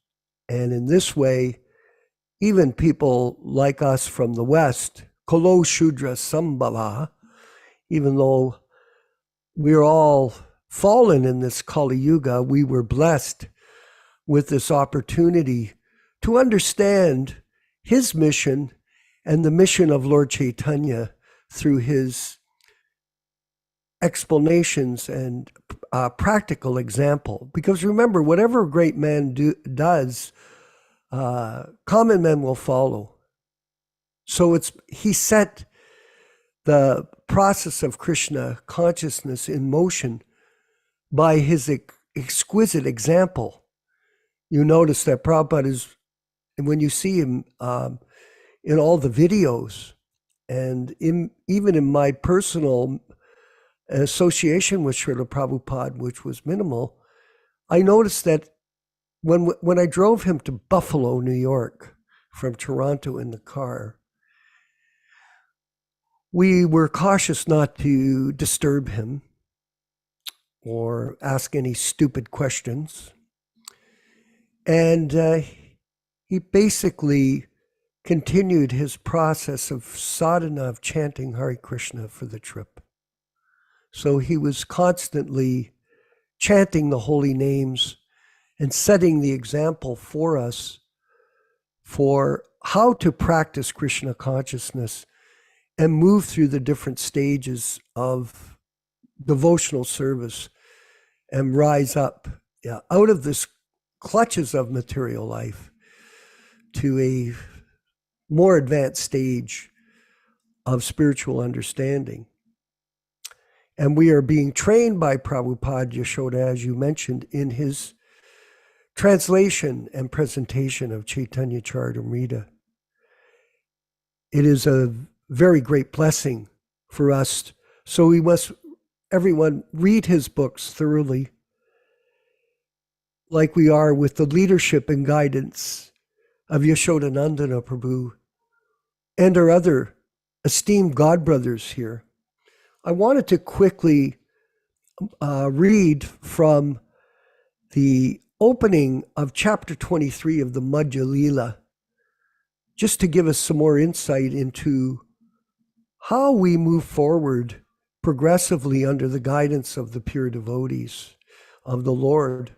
And in this way, even people like us from the West, Kalo Shudra Sambhava, even though we're all fallen in this Kali Yuga, we were blessed with this opportunity to understand his mission and the mission of Lord Chaitanya through his explanations and practical example. Because remember, whatever a great man does, common men will follow. So he set the process of Krishna consciousness in motion by his exquisite example. You notice that Prabhupada is, when you see him in all the videos, and even in my personal association with Srila Prabhupada, which was minimal, I noticed that when I drove him to Buffalo, New York, from Toronto in the car, we were cautious not to disturb him or ask any stupid questions. And he basically continued his process of sadhana of chanting Hare Krishna for the trip. So he was constantly chanting the holy names and setting the example for us for how to practice Krishna consciousness and move through the different stages of devotional service and rise up out of this clutches of material life to a more advanced stage of spiritual understanding. And we are being trained by Prabhupada Yaśodā, as you mentioned, in his translation and presentation of Caitanya-caritāmṛta. It is a very great blessing for us. So we must, everyone, read his books thoroughly, like we are with the leadership and guidance of Yaśodā-nandana Prabhu and our other esteemed godbrothers here. I wanted to quickly read from the opening of chapter 23 of the Madhya Lila, just to give us some more insight into how we move forward progressively under the guidance of the pure devotees of the Lord.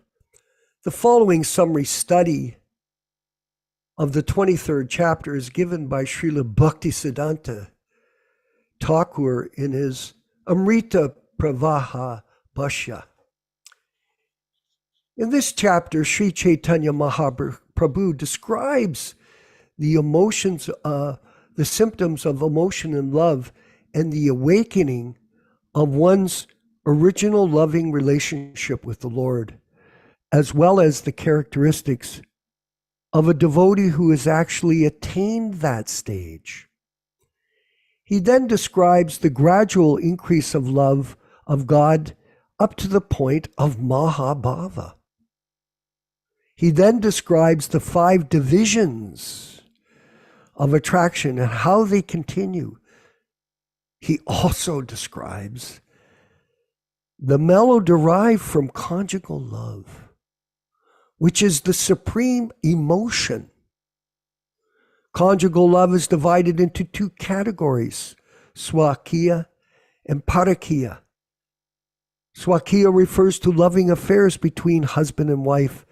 The following summary study of the 23rd chapter is given by Srila Bhaktisiddhanta Thakur in his Amrita Pravaha Bhashya. In this chapter, Sri Chaitanya Mahaprabhu describes the emotions, the symptoms of emotion and love, and the awakening of one's original loving relationship with the Lord, as well as the characteristics of a devotee who has actually attained that stage. He then describes the gradual increase of love of God up to the point of Mahabhava. He then describes the 5 divisions of attraction and how they continue. He also describes the mellow derived from conjugal love, which is the supreme emotion. Conjugal love is divided into two categories, Swakiya and Parakiya. Swakiya refers to loving affairs between husband and wife,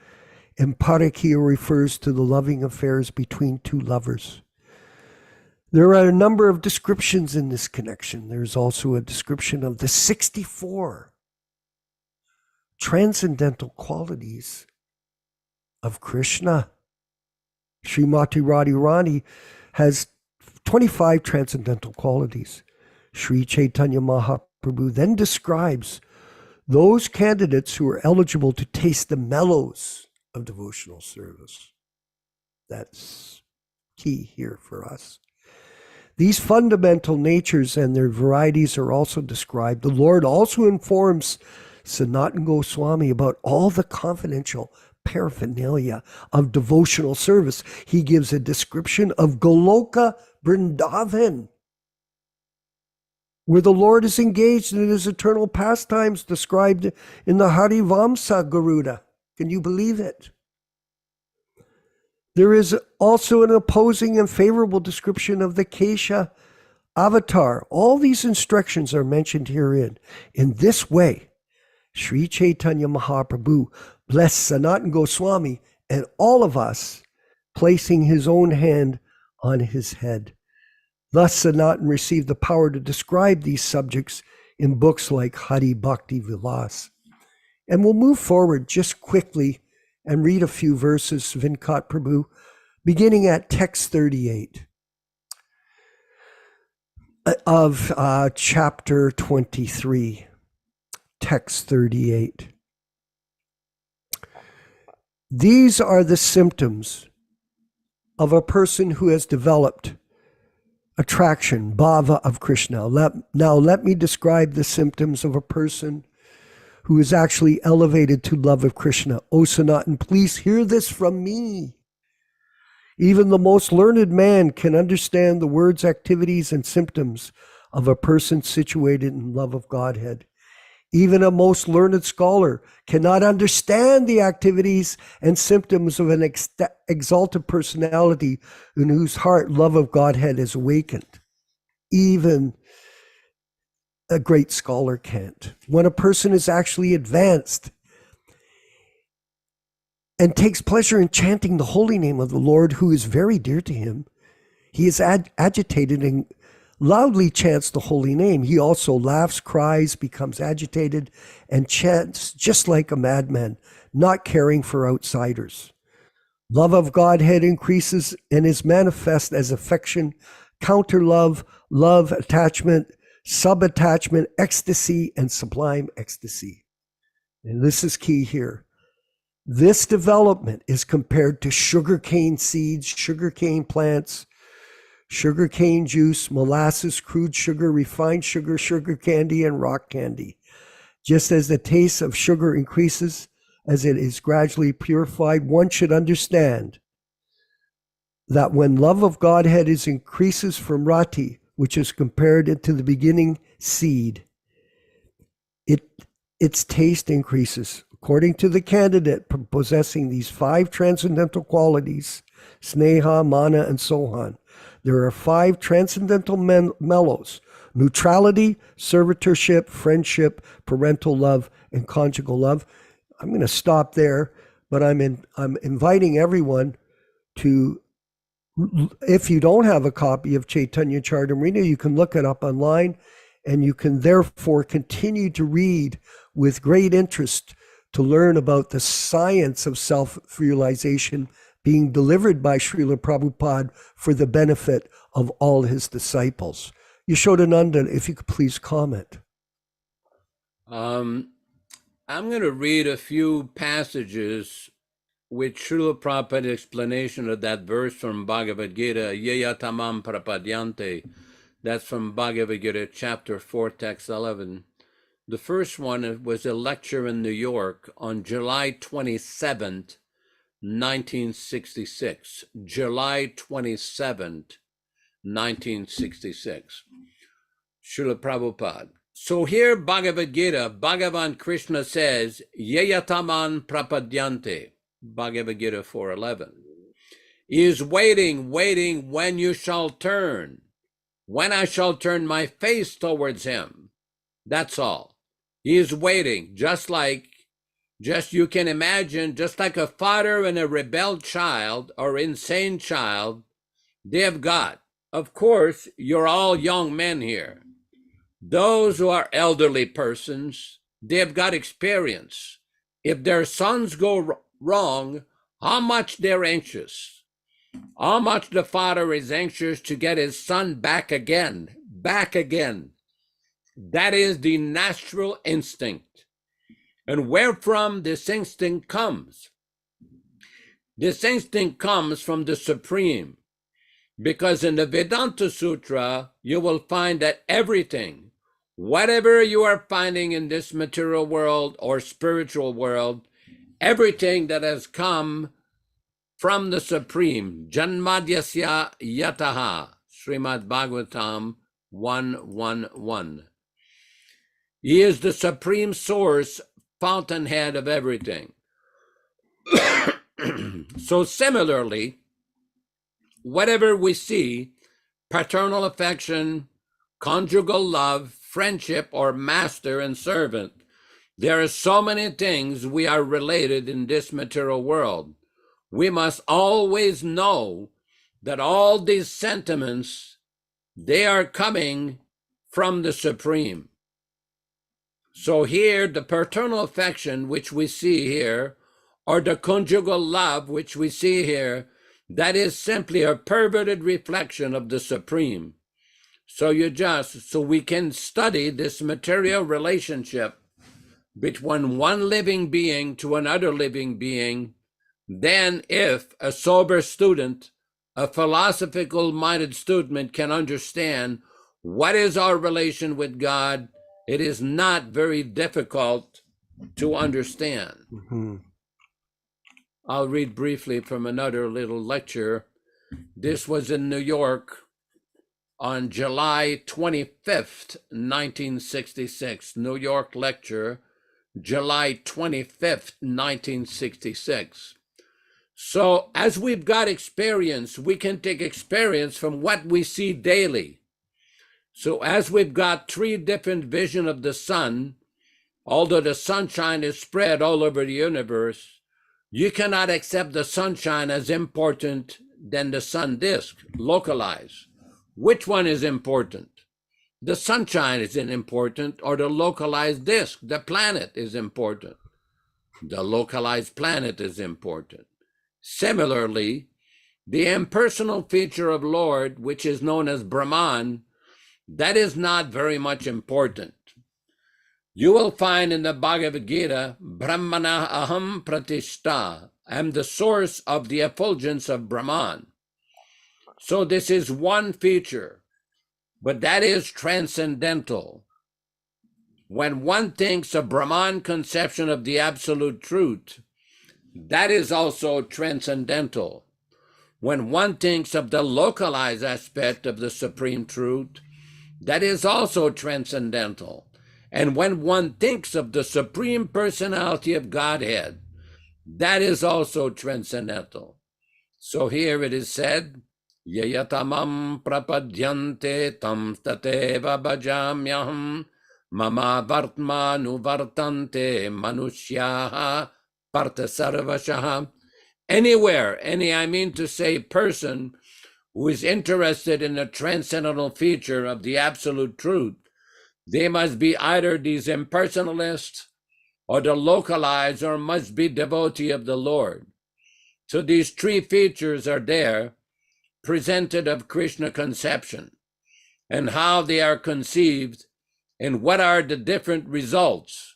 and Parakiya refers to the loving affairs between two lovers. There are a number of descriptions in this connection. There's also a description of the 64 transcendental qualities of Krishna. Srimati Radharani has 25 transcendental qualities. Sri Chaitanya Mahaprabhu then describes those candidates who are eligible to taste the mellows of devotional service. That's key here for us. These fundamental natures and their varieties are also described. The Lord also informs Sanatana Goswami about all the confidential paraphernalia of devotional service. He gives a description of Goloka Vrindavan, where the Lord is engaged in his eternal pastimes described in the Harivamsa Garuda. Can you believe it? There is also an opposing and favorable description of the Kesha avatar. All these instructions are mentioned herein. In this way, Sri Chaitanya Mahaprabhu blessed Sanatana Goswami and all of us, placing his own hand on his head. Thus, Sanatana received the power to describe these subjects in books like Hari Bhakti Vilas. And we'll move forward just quickly and read a few verses, Vinkat Prabhu, beginning at text 38 of chapter 23, text 38. These are the symptoms of a person who has developed attraction, bhava of Krishna. Now let me describe the symptoms of a person who is actually elevated to love of Krishna. O Sanatan, please hear this from me. Even the most learned man can understand the words, activities, and symptoms of a person situated in love of Godhead. Even a most learned scholar cannot understand the activities and symptoms of an exalted personality in whose heart love of Godhead is awakened. Even a great scholar can't. When a person is actually advanced and takes pleasure in chanting the holy name of the Lord, who is very dear to him, he is agitated and loudly chants the holy name. He also laughs, cries, becomes agitated, and chants just like a madman, not caring for outsiders. Love of Godhead increases and is manifest as affection, counter love, love, attachment, sub-attachment, ecstasy, and sublime ecstasy. And this is key here. This development is compared to sugarcane seeds, sugarcane plants, sugarcane juice, molasses, crude sugar, refined sugar, sugar candy, and rock candy. Just as the taste of sugar increases as it is gradually purified, one should understand that when love of Godhead is increases from rati, which is compared to the beginning seed, its taste increases. According to the candidate possessing these 5 transcendental qualities, sneha, mana, and sohan, there are 5 transcendental mellows: neutrality, servitorship, friendship, parental love, and conjugal love. I'm going to stop there, but I'm inviting everyone to, if you don't have a copy of Caitanya-caritāmṛta, you can look it up online, and you can therefore continue to read with great interest to learn about the science of self-realization being delivered by Srila Prabhupada for the benefit of all his disciples. Yaśodā-nandana, if you could please comment. I'm going to read a few passages with Srila Prabhupada's explanation of that verse from Bhagavad Gita, Yayatamam Prapadyante. That's from Bhagavad Gita, chapter 4, text 11. The first one was a lecture in New York on July 27th, 1966, July 27th, 1966. Srila Prabhupada. So here, Bhagavad Gita, Bhagavan Krishna says, Yayataman prapadyante, Bhagavad Gita 4:11. He is waiting when you shall turn, when I shall turn my face towards him. That's all. He is waiting, just you can imagine, just like a father and a rebel child or insane child, they have got, of course, you're all young men here. Those who are elderly persons, they've got experience. If their sons go wrong, how much they're anxious. How much the father is anxious to get his son back again. That is the natural instinct. And wherefrom this instinct comes? This instinct comes from the Supreme. Because in the Vedanta Sutra, you will find that everything, whatever you are finding in this material world or spiritual world, everything that has come from the Supreme, Janmadyasya Yataha, Srimad Bhagavatam 1:1:1. He is the Supreme Source, fountainhead of everything. So similarly, whatever we see, paternal affection, conjugal love, friendship, or master and servant, there are so many things we are related in this material world. We must always know that all these sentiments, they are coming from the Supreme. So here, the paternal affection, which we see here, or the conjugal love, which we see here, that is simply a perverted reflection of the Supreme. So we can study this material relationship between one living being to another living being. Then if a sober student, a philosophical-minded student can understand what is our relation with God, it is not very difficult to understand. Mm-hmm. I'll read briefly from another little lecture. This was in New York on July 25th, 1966. New York lecture, July 25th, 1966. So as we've got experience, we can take experience from what we see daily. So as we've got three different visions of the sun, although the sunshine is spread all over the universe, you cannot accept the sunshine as important than the sun disk, localized. Which one is important? The sunshine is important, or the localized disk, the planet is important. The localized planet is important. Similarly, the impersonal feature of Lord, which is known as Brahman, that is not very much important. You will find in the Bhagavad Gita, Brahmana aham pratishta, I am the source of the effulgence of Brahman. So this is one feature, but that is transcendental. When one thinks of Brahman conception of the absolute truth, that is also transcendental. When one thinks of the localized aspect of the supreme truth, that is also transcendental. And when one thinks of the Supreme Personality of Godhead, that is also transcendental. So here it is said, Yayatamam prapadyante tam tateva bhajamyaham mama vartma nuvartante manushyaha partasarvashaha. Anywhere, person who is interested in the transcendental feature of the absolute truth, they must be either these impersonalists or the localized, or must be devotee of the Lord. So these three features are there, presented of Krishna conception, and how they are conceived, and what are the different results,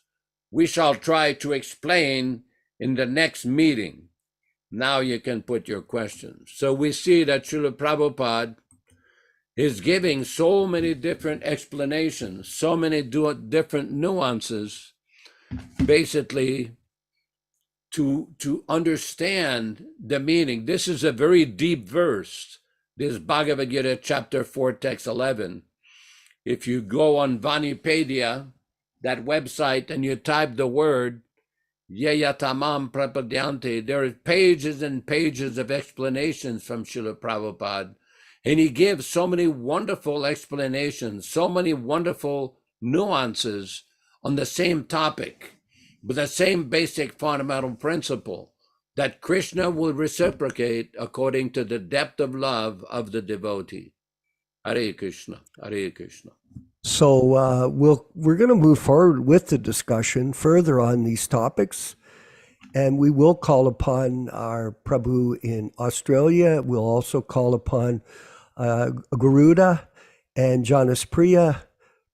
we shall try to explain in the next meeting. Now you can put your questions. So we see that Srila Prabhupada is giving so many different explanations, so many different nuances, basically to understand the meaning. This is a very deep verse. This Bhagavad Gita chapter 4, text 11. If you go on Vanipedia, that website, and you type the word Yayatamam Prapadyante, there are pages and pages of explanations from Srila Prabhupada. And he gives so many wonderful explanations, so many wonderful nuances on the same topic, with the same basic fundamental principle, that Krishna will reciprocate according to the depth of love of the devotee. Hare Krishna, Hare Krishna. So we're going to move forward with the discussion further on these topics, and we will call upon our Prabhu in Australia. We'll also call upon Garuda and Janaspriya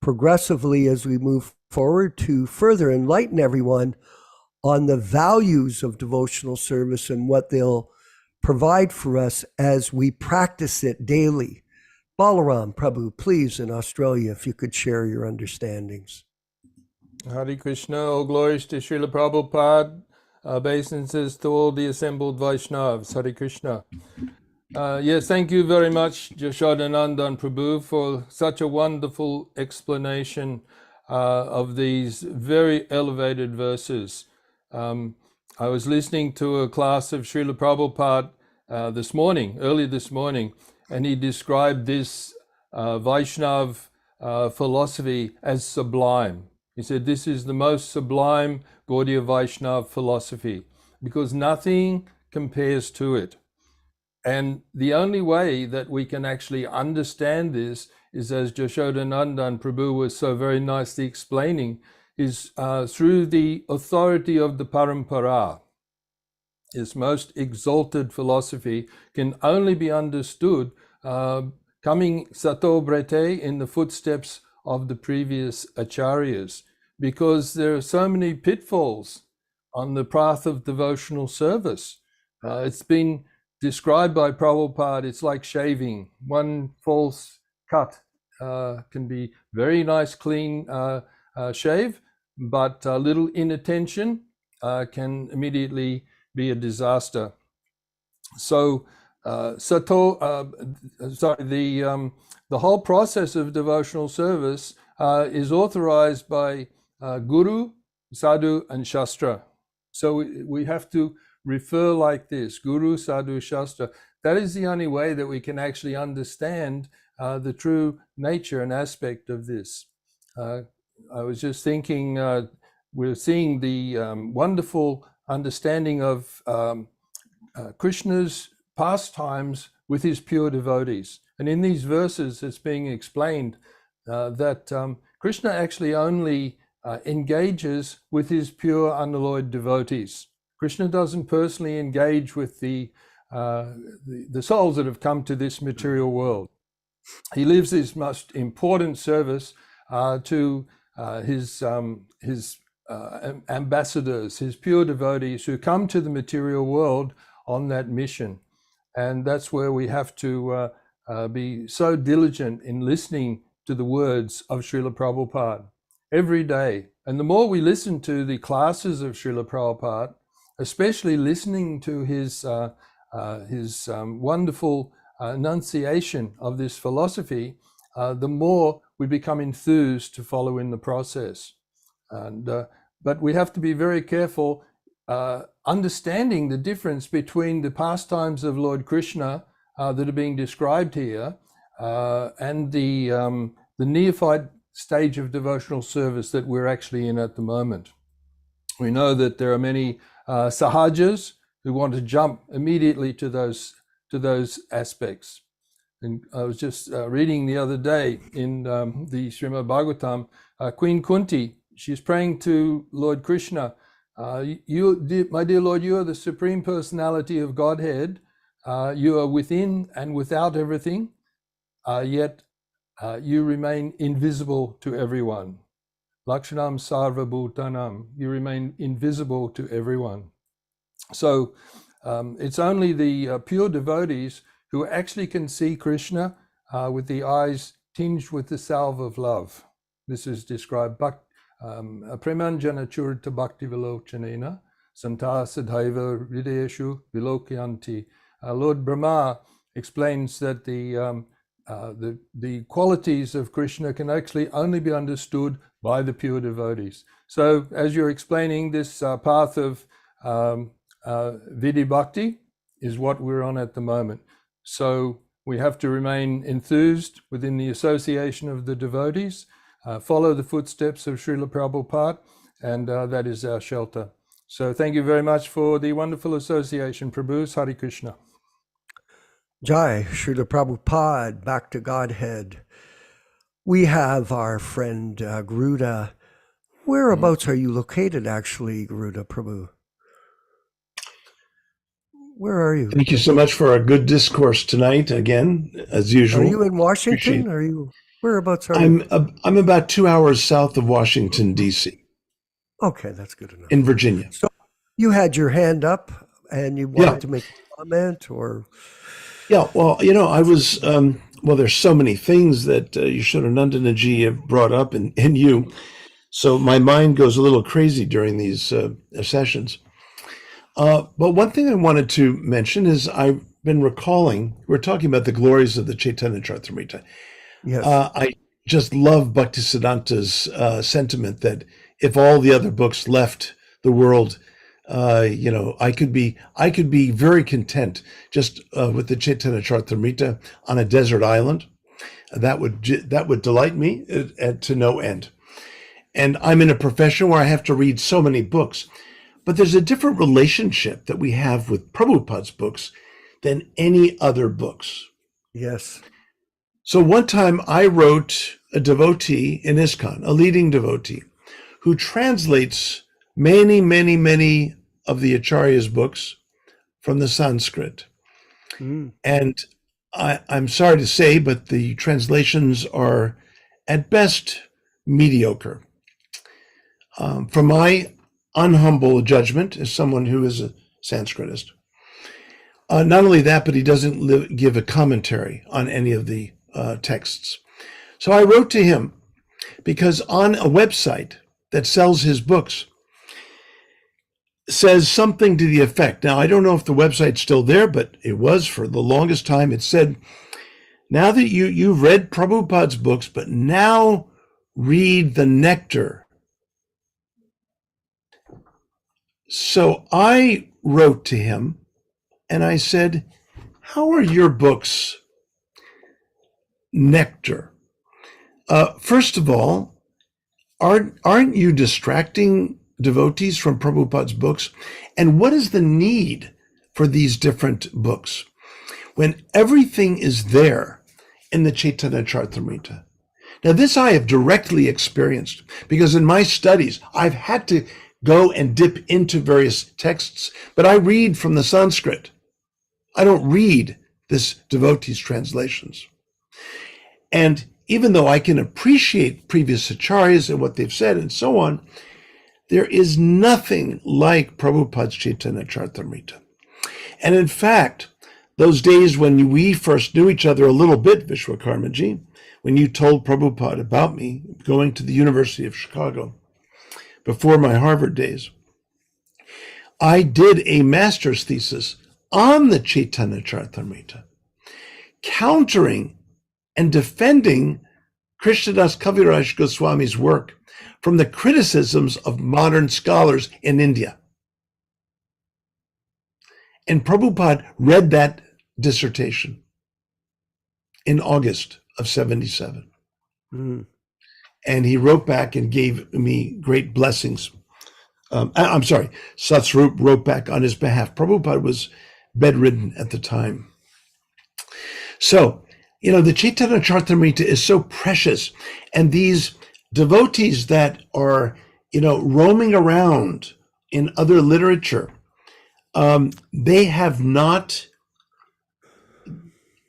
progressively as we move forward to further enlighten everyone on the values of devotional service and what they'll provide for us as we practice it daily. Balaram, Prabhu, please, in Australia, if you could share your understandings. Hare Krishna, all glories to Srila Prabhupada, obeisances to all the assembled Vaishnavas. Hare Krishna. Yes, thank you very much, Yaśodā-nandana Prabhu, for such a wonderful explanation of these very elevated verses. I was listening to a class of Srila Prabhupada early this morning, and he described this Vaishnav philosophy as sublime. He said, this is the most sublime Gaudiya Vaishnav philosophy, because nothing compares to it. And the only way that we can actually understand this is, as Yaśodā-nandana Prabhu was so very nicely explaining, is through the authority of the parampara. This most exalted philosophy can only be understood coming sato brete in the footsteps of the previous acharyas, because there are so many pitfalls on the path of devotional service. It's been described by Prabhupada, it's like shaving. One false cut can be very nice, clean shave, but a little inattention can immediately be a disaster. So the whole process of devotional service is authorized by Guru, Sadhu, and Shastra. So we have to refer like this: Guru, Sadhu, Shastra. That is the only way that we can actually understand the true nature and aspect of this. I was just thinking, we're seeing the wonderful understanding of Krishna's pastimes with his pure devotees. And in these verses, it's being explained that Krishna actually only engages with his pure unalloyed devotees. Krishna doesn't personally engage with the souls that have come to this material world. He lives his most important service to his ambassadors, his pure devotees who come to the material world on that mission. And that's where we have to be so diligent in listening to the words of Srila Prabhupada every day. And the more we listen to the classes of Srila Prabhupada, especially listening to his wonderful enunciation of this philosophy, the more we become enthused to follow in the process. And but we have to be very careful understanding the difference between the pastimes of Lord Krishna that are being described here and the neophyte stage of devotional service that we're actually in at the moment. We know that there are many sahajas who want to jump immediately to those aspects. And I was just reading the other day in the Srimad Bhagavatam, Queen Kunti, she's praying to Lord Krishna, my dear Lord, you are the Supreme Personality of Godhead. You are within and without everything, yet you remain invisible to everyone. Lakshanam sarva bhutanam, you remain invisible to everyone. So it's only the pure devotees who actually can see Krishna with the eyes tinged with the salve of love. This is described, premanjana churita bhakti vilochanena santa sadhaiva hridayeshu vilokyanti. Lord Brahma explains that the qualities of Krishna can actually only be understood by the pure devotees. So as you're explaining, this path of Vidhi Bhakti is what we're on at the moment. So we have to remain enthused within the association of the devotees, follow the footsteps of Srila Prabhupada, and that is our shelter. So thank you very much for the wonderful association, Prabhus. Hare Krishna. Jai, Srila Prabhupada, back to Godhead. We have our friend Garuda. Whereabouts are you located, actually, Garuda Prabhu? Where are you? Thank you so much for a good discourse tonight, again, as usual. Are you in Washington? Are you? Whereabouts are you? you? I'm about 2 hours south of Washington, D.C. Okay, that's good enough. In Virginia. So you had your hand up and you wanted to make a comment, or? Yeah, well, I was, there's so many things that Yaśodā-nandana ji have brought up and you. So my mind goes a little crazy during these sessions. But one thing I wanted to mention is I've been recalling, we're talking about the glories of the Caitanya-caritāmṛta. Yes. I just love Bhaktisiddhanta's sentiment that if all the other books left the world, I could be very content just with the Caitanya-caritāmṛta on a desert island. That would delight me to no end. And I'm in a profession where I have to read so many books, but there's a different relationship that we have with Prabhupada's books than any other books. Yes. So one time I wrote a devotee in ISKCON, a leading devotee, who translates many, many, many of the Acharya's books from the Sanskrit. And I'm sorry to say, but the translations are at best mediocre. From my unhumble judgment as someone who is a Sanskritist, not only that, but he doesn't give a commentary on any of the texts. So I wrote to him because on a website that sells his books says something to the effect. Now, I don't know if the website's still there, but it was for the longest time. It said, now that you've read Prabhupada's books, but now read the nectar. So I wrote to him and I said, how are your books nectar? First of all, aren't you distracting devotees from Prabhupada's books? And what is the need for these different books when everything is there in the Caitanya-caritāmṛta? Now, this I have directly experienced because in my studies, I've had to go and dip into various texts, but I read from the Sanskrit. I don't read this devotee's translations. And even though I can appreciate previous acharyas and what they've said and so on, there is nothing like Prabhupada's Caitanya-caritāmṛta. And in fact, those days when we first knew each other a little bit, Vishwakarmaji, when you told Prabhupada about me going to the University of Chicago before my Harvard days, I did a master's thesis on the Caitanya-caritāmṛta, countering and defending Krishnadas Kaviraj Goswami's work from the criticisms of modern scholars in India. And Prabhupada read that dissertation in August of 77. And he wrote back and gave me great blessings. Satsvarup wrote back on his behalf. Prabhupada was bedridden at the time. So, the Caitanya-caritāmṛta is so precious. And these devotees that are, roaming around in other literature, they have not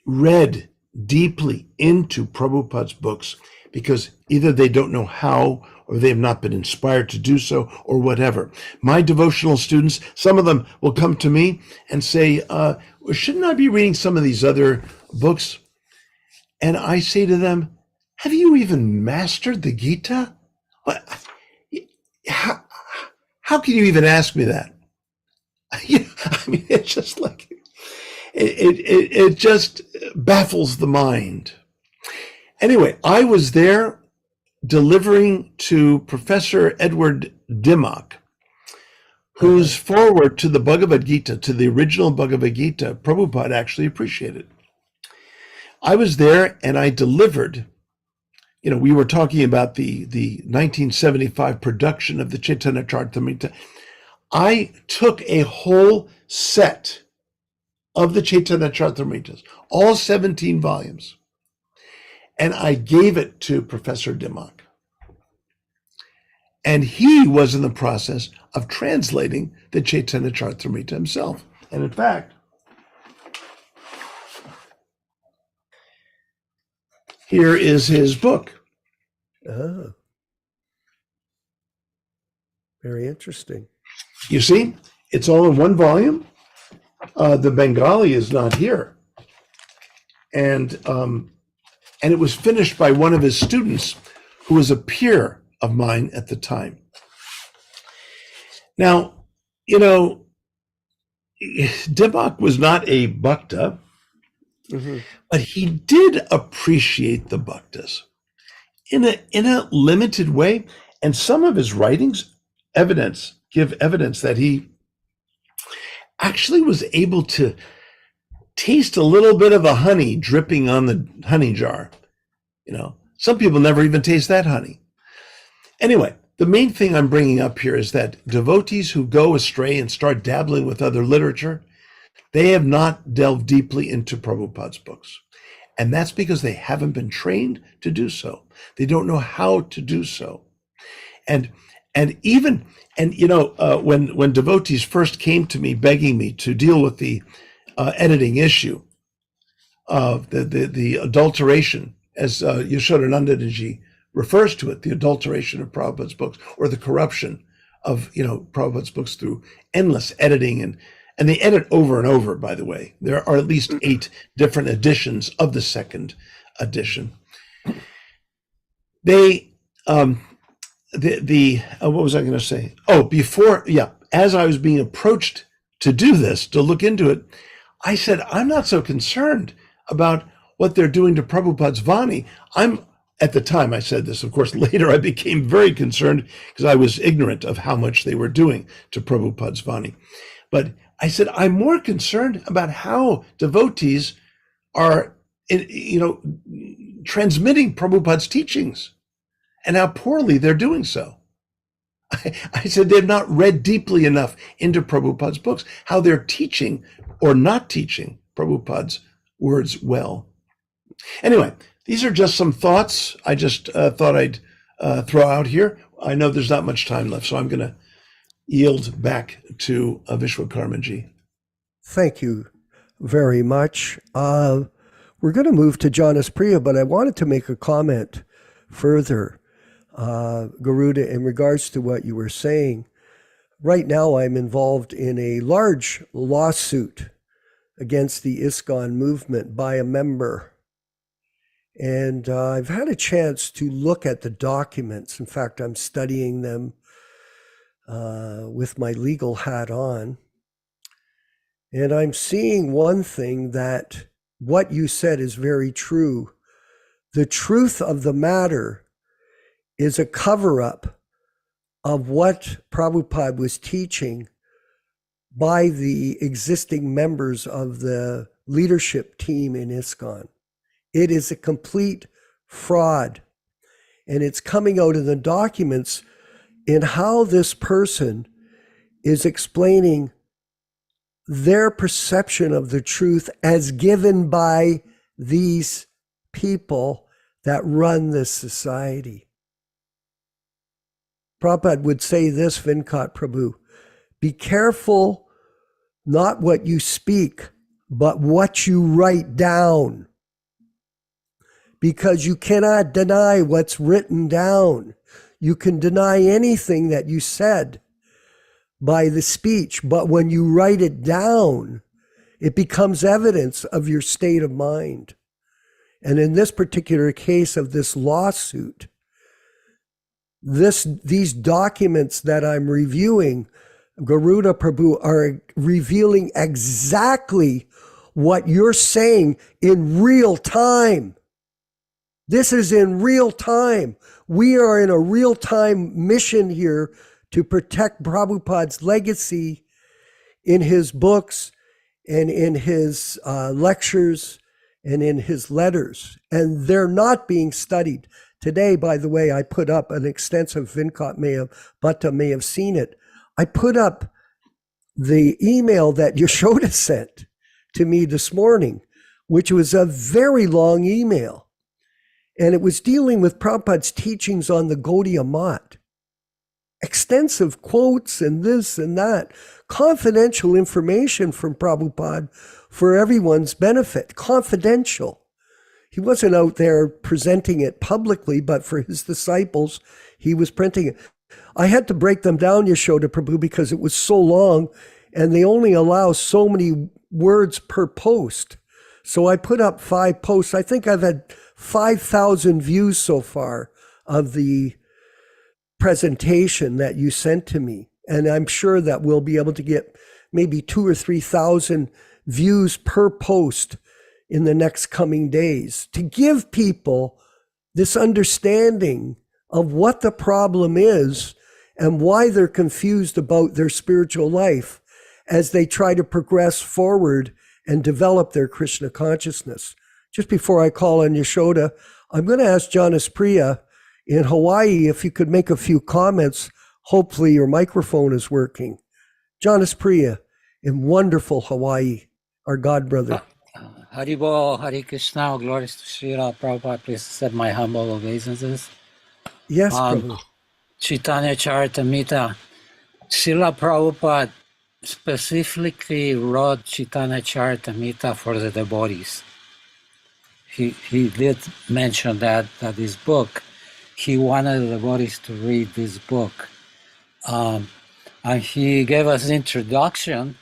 read deeply into Prabhupada's books because either they don't know how or they have not been inspired to do so or whatever. My devotional students, some of them will come to me and say, shouldn't I be reading some of these other books? And I say to them, have you even mastered the Gita? How can you even ask me that? I mean, it's just like, it just baffles the mind. Anyway, I was there delivering to Professor Edward Dimmock, whose foreword to the Bhagavad Gita, to the original Bhagavad Gita, Prabhupada actually appreciated. I was there and I delivered, we were talking about the 1975 production of the Caitanya-caritāmṛta. I took a whole set of the Caitanya-caritāmṛtas, all 17 volumes, and I gave it to Professor Dimmock. And he was in the process of translating the Caitanya-caritāmṛta himself. And in fact, here is his book. Oh, very interesting. You see, it's all in one volume. The Bengali is not here. And it was finished by one of his students who was a peer of mine at the time. Now, Dimmock was not a bhakta, but he did appreciate the bhaktas in a limited way. And some of his writings give evidence that he actually was able to taste a little bit of the honey dripping on the honey jar. Some people never even taste that honey. Anyway, the main thing I'm bringing up here is that devotees who go astray and start dabbling with other literature, they have not delved deeply into Prabhupada's books. And that's because they haven't been trained to do so. They don't know how to do so. And when devotees first came to me begging me to deal with the editing issue of the adulteration, as Yaśodā-nandana refers to it, the adulteration of Prabhupada's books, or the corruption of Prabhupada's books through endless editing, and they edit over and over, by the way. There are at least 8 different editions of the second edition. They what was I going to say? As I was being approached to do this, to look into it, I said, I'm not so concerned about what they're doing to Prabhupada's Vani. At the time I said this, of course, later I became very concerned because I was ignorant of how much they were doing to Prabhupada's Vani. But I said, I'm more concerned about how devotees are, transmitting Prabhupada's teachings and how poorly they're doing so. I said they've not read deeply enough into Prabhupada's books, how they're teaching or not teaching Prabhupada's words well. Anyway, these are just some thoughts I just thought I'd throw out here. I know there's not much time left, so I'm going to yield back to Vishwakarmaji. Thank you very much. We're going to move to Jonas Priya, but I wanted to make a comment further, Garuda, in regards to what you were saying. Right now, I'm involved in a large lawsuit against the ISKCON movement by a member. And I've had a chance to look at the documents. In fact, I'm studying them with my legal hat on. And I'm seeing one thing, that what you said is very true. The truth of the matter is a cover-up of what Prabhupada was teaching by the existing members of the leadership team in ISKCON. It is a complete fraud. And it's coming out in the documents in how this person is explaining their perception of the truth as given by these people that run this society. Prabhupada would say this, Venkat Prabhu, be careful not what you speak, but what you write down. Because you cannot deny what's written down. You can deny anything that you said by the speech, but when you write it down, it becomes evidence of your state of mind. And in this particular case of this lawsuit, these documents that I'm reviewing, Garuda Prabhu are revealing exactly what you're saying in real time. This is in real time. We are in a real time mission here to protect Prabhupada's legacy in his books and in his lectures and in his letters. And they're not being studied. Today, by the way, I put up an extensive, Bhatta may have seen it. I put up the email that Yaśodā sent to me this morning, which was a very long email. And it was dealing with Prabhupada's teachings on the Gaudiya Math. Extensive quotes and this and that. Confidential information from Prabhupada for everyone's benefit. Confidential. He wasn't out there presenting it publicly, but for his disciples, he was printing it. I had to break them down, Yaśodā Prabhu, because it was so long and they only allow so many words per post. So I put up 5 posts. I think I've had 5,000 views so far of the presentation that you sent to me. And I'm sure that we'll be able to get maybe 2,000 or 3,000 views per post in the next coming days to give people this understanding of what the problem is and why they're confused about their spiritual life as they try to progress forward and develop their Krishna consciousness. Just before I call on Yaśodā, I'm going to ask Janice Priya in Hawaii if you could make a few comments. Hopefully your microphone is working. Janice Priya in wonderful Hawaii, our God brother. Haribol, Hare Krishna, glories to Srila Prabhupada. Please accept my humble obeisances. Yes, Prabhu. Caitanya-caritāmṛta. Srila Prabhupada specifically wrote Caitanya-caritāmṛta for the devotees. He did mention that this book, he wanted the devotees to read this book. And he gave us an introduction,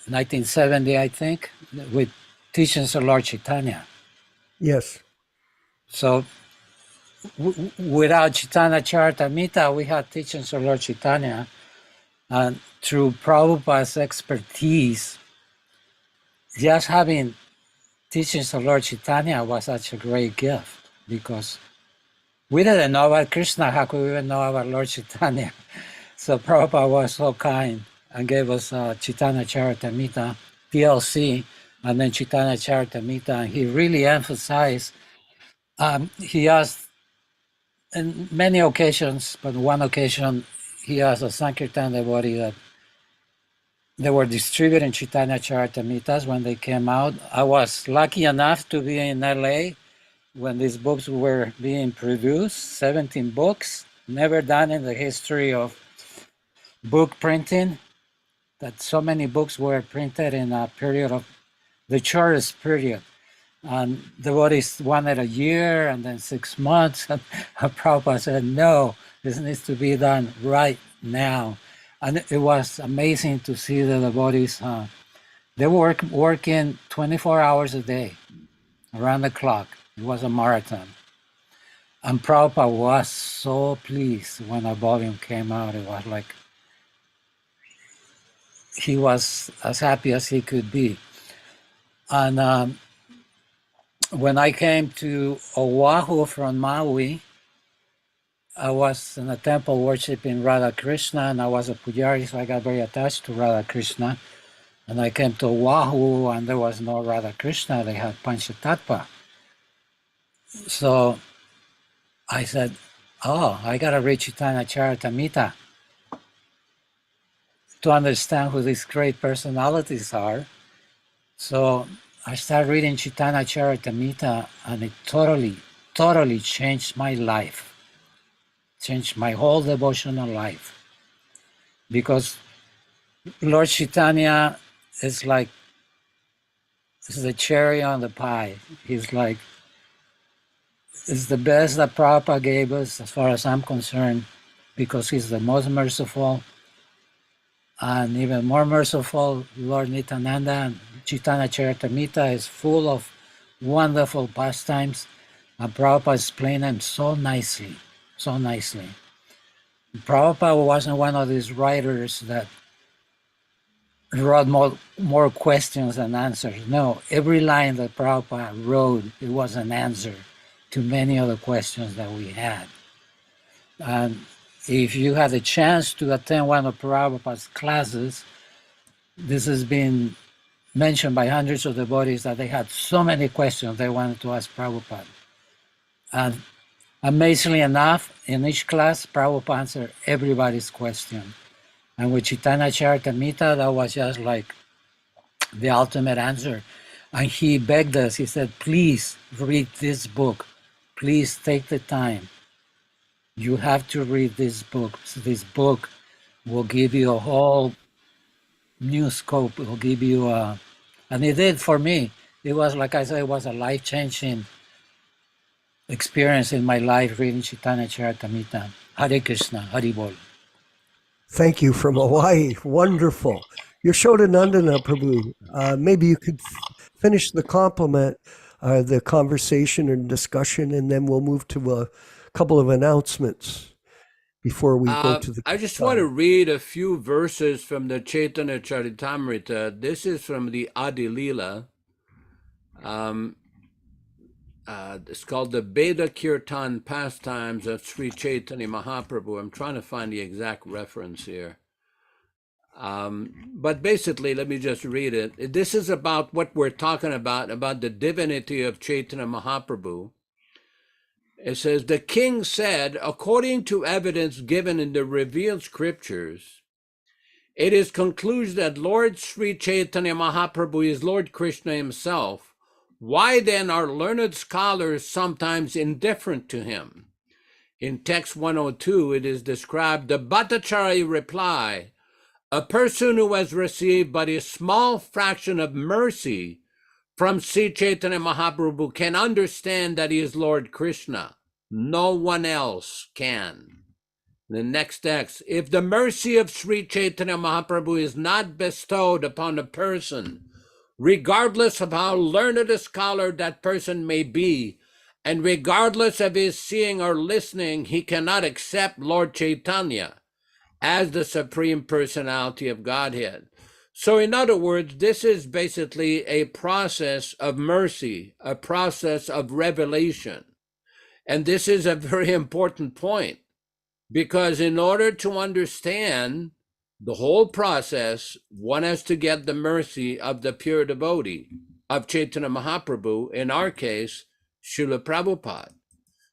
1970, I think, with teachings of Lord Chaitanya. Yes. So without Caitanya-caritāmṛta, we had teachings of Lord Chaitanya. And through Prabhupada's expertise, just having teachings of Lord Chaitanya was such a great gift, because we didn't know about Krishna. How could we even know about Lord Chaitanya? So Prabhupada was so kind and gave us Caitanya-caritāmṛta, TLC, and then Caitanya-caritāmṛta. And he really emphasized, he asked in many occasions, but one occasion, he asked a Sankirtan devotee that they were distributing Caitanya-caritāmṛtas when they came out. I was lucky enough to be in LA when these books were being produced, 17 books, never done in the history of book printing, that so many books were printed in a period of the shortest period. And devotees wanted a year and then 6 months. And Prabhupada said, no, this needs to be done right now. And it was amazing to see the devotees. They were working 24 hours a day, around the clock. It was a marathon. And Prabhupada was so pleased when a volume came out. It was like, he was as happy as he could be. And when I came to Oahu from Maui, I was in a temple worshiping Radha Krishna, and I was a pujari, so I got very attached to Radha Krishna. And I came to Oahu, and there was no Radha Krishna, they had Panchatattva. So I said, oh, I got to read Caitanya-caritāmṛta to understand who these great personalities are. So I started reading Caitanya-caritāmṛta, and it totally changed my life. Changed my whole devotional life, because Lord Chaitanya is the cherry on the pie. He's like, it's the best that Prabhupada gave us as far as I'm concerned, because he's the most merciful, and even more merciful, Lord Nityananda. And Caitanya-caritāmṛta is full of wonderful pastimes, and Prabhupada explained them so nicely. Prabhupada wasn't one of these writers that wrote more questions than answers. No, every line that Prabhupada wrote, it was an answer to many of the questions that we had. And if you had a chance to attend one of Prabhupada's classes, this has been mentioned by hundreds of devotees that they had so many questions they wanted to ask Prabhupada. And amazingly enough, in each class, Prabhupada answered everybody's question. And with Caitanya-caritāmṛta, that was just like the ultimate answer. And he begged us, he said, please read this book. Please take the time. You have to read this book. So this book will give you a whole new scope. It will give you a, and it did for me. It was, like I said, it was a life-changing experience in my life reading Caitanya-caritāmṛta. Hare Krishna, Hari Bol. Thank you from Hawaii. Wonderful. Yaśodā-nandana Prabhu, maybe you could finish the compliment, the conversation and discussion, and then we'll move to a couple of announcements before we go to the... I just want to read a few verses from the Caitanya-caritāmṛta. This is from the Adi Lila. It's called the Veda Kirtan Pastimes of Sri Chaitanya Mahaprabhu. I'm trying to find the exact reference here. But basically, let me just read it. This is about what we're talking about the divinity of Chaitanya Mahaprabhu. It says, the king said, according to evidence given in the revealed scriptures, it is concluded that Lord Sri Chaitanya Mahaprabhu is Lord Krishna himself. Why then are learned scholars sometimes indifferent to him? In text 102, it is described, the Bhattacharya reply, a person who has received but a small fraction of mercy from Sri Chaitanya Mahaprabhu can understand that he is Lord Krishna. No one else can. The next text, if the mercy of Sri Chaitanya Mahaprabhu is not bestowed upon a person, regardless of how learned a scholar that person may be, and regardless of his seeing or listening, he cannot accept Lord Chaitanya as the Supreme Personality of Godhead. So in other words, this is basically a process of mercy, a process of revelation. And this is a very important point, because in order to understand the whole process, one has to get the mercy of the pure devotee of Chaitanya Mahaprabhu, in our case, Srila Prabhupada.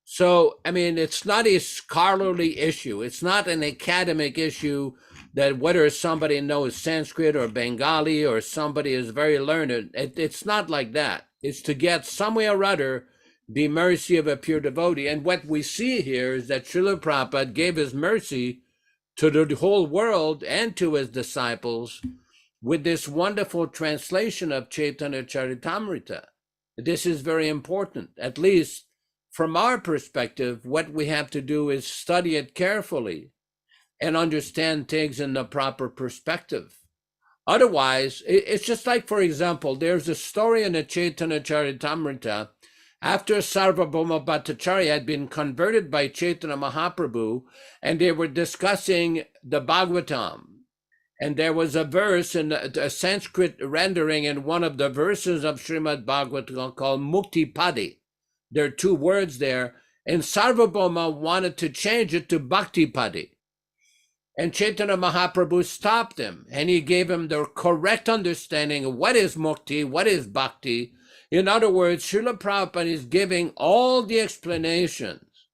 So, I mean, it's not a scholarly issue. It's not an academic issue that whether somebody knows Sanskrit or Bengali or somebody is very learned. It's not like that. It's to get some way or other the mercy of a pure devotee. And what we see here is that Srila Prabhupada gave his mercy to the whole world and to his disciples with this wonderful translation of Caitanya-caritāmṛta. This is very important. At least from our perspective, what we have to do is study it carefully and understand things in the proper perspective. Otherwise, it's just like, for example, there's a story in the Caitanya-caritāmṛta after Sarvabhauma Bhattacharya had been converted by Chaitanya Mahaprabhu, and they were discussing the Bhagavatam. And there was a verse in a Sanskrit rendering in one of the verses of Srimad Bhagavatam called Mukti Padi. There are two words there, and Sarvabhauma wanted to change it to Bhakti Padi. And Chaitanya Mahaprabhu stopped him, and he gave him the correct understanding of what is Mukti, what is Bhakti. In other words, Srila Prabhupada is giving all the explanations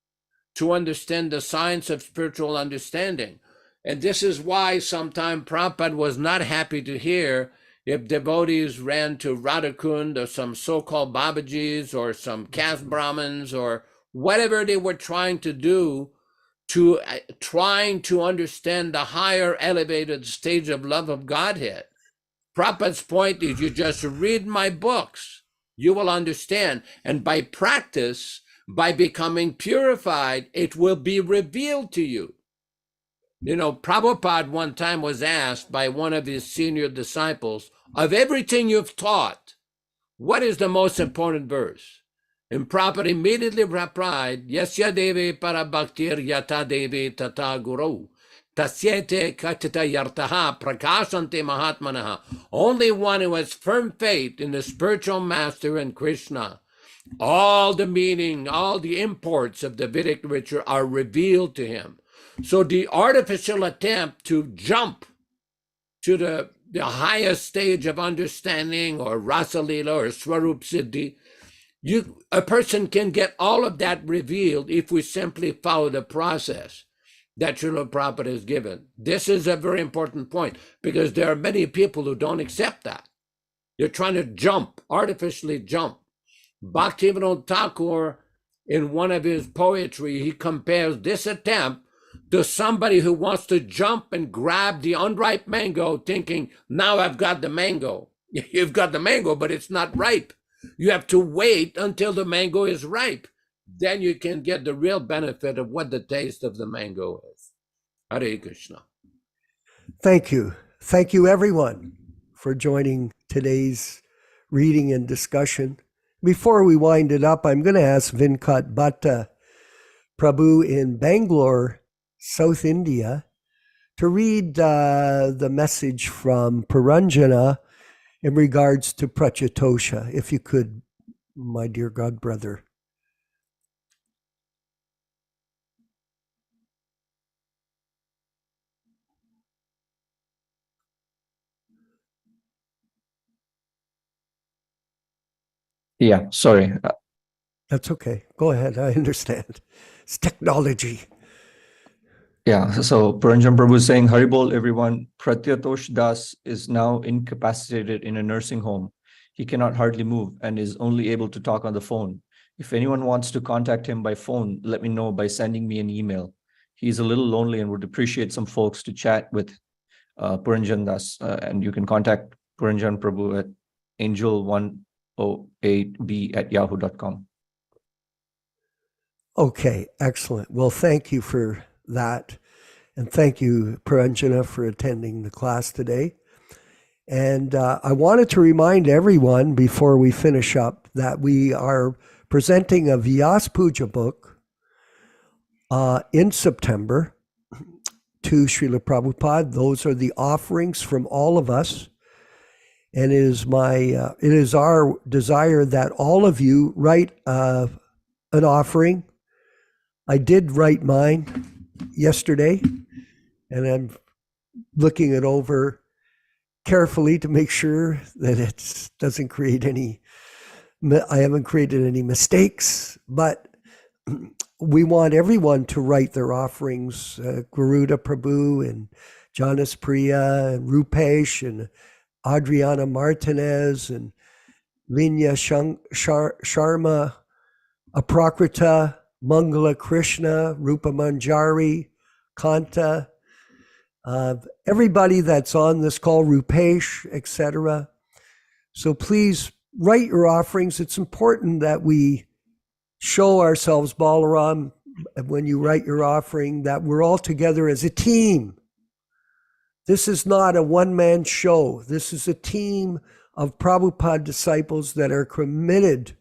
to understand the science of spiritual understanding. And this is why sometimes Prabhupada was not happy to hear if devotees ran to Radhakund or some so-called Babajis or some caste Brahmins or whatever they were trying to do to trying to understand the higher elevated stage of love of Godhead. Prabhupada's point is, you just read my books, you will understand. And by practice, by becoming purified, it will be revealed to you. You know, Prabhupada one time was asked by one of his senior disciples, of everything you've taught, what is the most important verse? And Prabhupada immediately replied, Yasya Devi para bhaktir yata Devi tata guru. Tasyete Caitanya-caritāmṛta prakasante mahatmanaha. Only one who has firm faith in the spiritual master and Krishna. All the meaning, all the imports of the Vedic literature are revealed to him. So the artificial attempt to jump to the highest stage of understanding or Rasa Lila or Swarup Siddhi, a person can get all of that revealed if we simply follow the process that Srila Prabhupada has given. This is a very important point because there are many people who don't accept that. They're trying to jump, artificially jump. Bhaktivedanta Thakur, in one of his poetry, he compares this attempt to somebody who wants to jump and grab the unripe mango thinking, now I've got the mango. You've got the mango, but it's not ripe. You have to wait until the mango is ripe. Then you can get the real benefit of what the taste of the mango is. Hare Krishna. Thank you. Thank you, everyone, for joining today's reading and discussion. Before we wind it up, I'm going to ask Vinkat Bhatta Prabhu in Bangalore, South India, to read the message from Puranjana in regards to Prachyatosha, if you could, my dear God brother. Yeah, sorry. That's okay. Go ahead. I understand. It's technology. Yeah, so Puranjan Prabhu is saying, Haribol, everyone, Pratyatosh Das is now incapacitated in a nursing home. He cannot hardly move and is only able to talk on the phone. If anyone wants to contact him by phone, let me know by sending me an email. He's a little lonely and would appreciate some folks to chat with Puranjan Das. And you can contact Puranjan Prabhu at angel108b@yahoo.com. Okay, excellent. Well, thank you for that. And thank you, Puranjana, for attending the class today. And I wanted to remind everyone before we finish up that we are presenting a Vyas Puja book in September to Srila Prabhupada. Those are the offerings from all of us. And it is our desire that all of you write an offering. I did write mine yesterday, and I'm looking it over carefully to make sure that it doesn't create I haven't created any mistakes, but we want everyone to write their offerings. Garuda Prabhu and Janas Priya and Rupesh and Adriana Martinez and Linya Sharma, Aprakrita, Mangala Krishna, Rupa Manjari, Kanta, everybody that's on this call, Rupesh, etc. So please write your offerings. It's important that we show ourselves, Balaram, when you write your offering, that we're all together as a team. This is not a one-man show. This is a team of Prabhupada disciples that are committed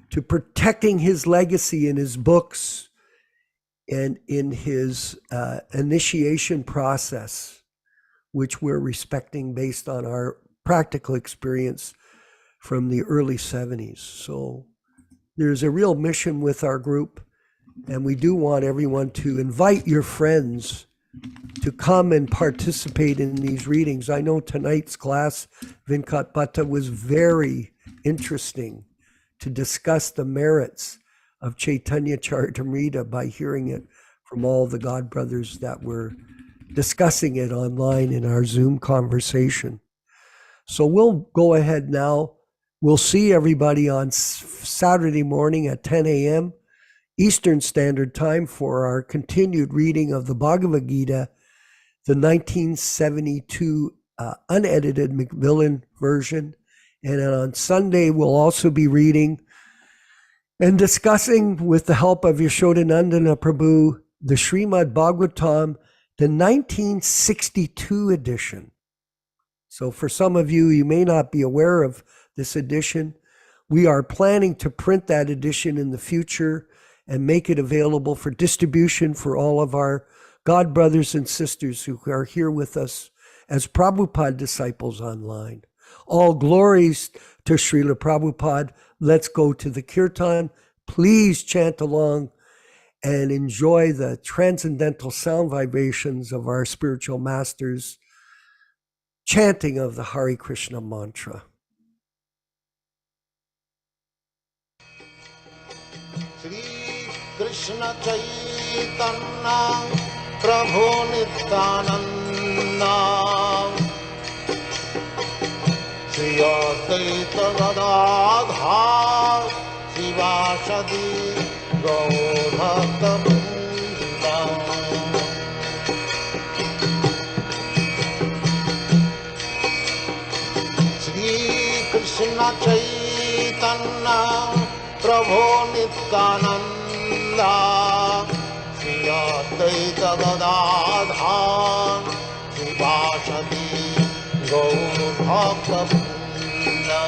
to protecting his legacy in his books and in his initiation process, which we're respecting based on our practical experience from the early 70s. So there's a real mission with our group, and we do want everyone to invite your friends to come and participate in these readings. I know tonight's class, Vinkat Bhatta, was very interesting to discuss the merits of Caitanya-caritāmṛta by hearing it from all the God brothers that were discussing it online in our Zoom conversation. So we'll go ahead now. We'll see everybody on Saturday morning at 10 a.m. Eastern Standard Time for our continued reading of the Bhagavad Gita, the 1972 unedited Macmillan version. And on Sunday, we'll also be reading and discussing, with the help of Yaśodā-nandana Prabhu, the Srimad Bhagavatam, the 1962 edition. So for some of you, you may not be aware of this edition. We are planning to print that edition in the future and make it available for distribution for all of our God brothers and sisters who are here with us as Prabhupada disciples online. All glories to Srila Prabhupada. Let's go to the kirtan. Please chant along and enjoy the transcendental sound vibrations of our spiritual masters chanting of the Hare Krishna mantra. Shri Krishna Caitanya Prabhu Nityananda Shri Advaita Gadadhar Sivasadi Gaur Bhakta Vrinda Shri Krishna Caitanya Prabhu Nityananda Shri Advaita Gadadhar Sivasadi Gaur Bhakta Vrinda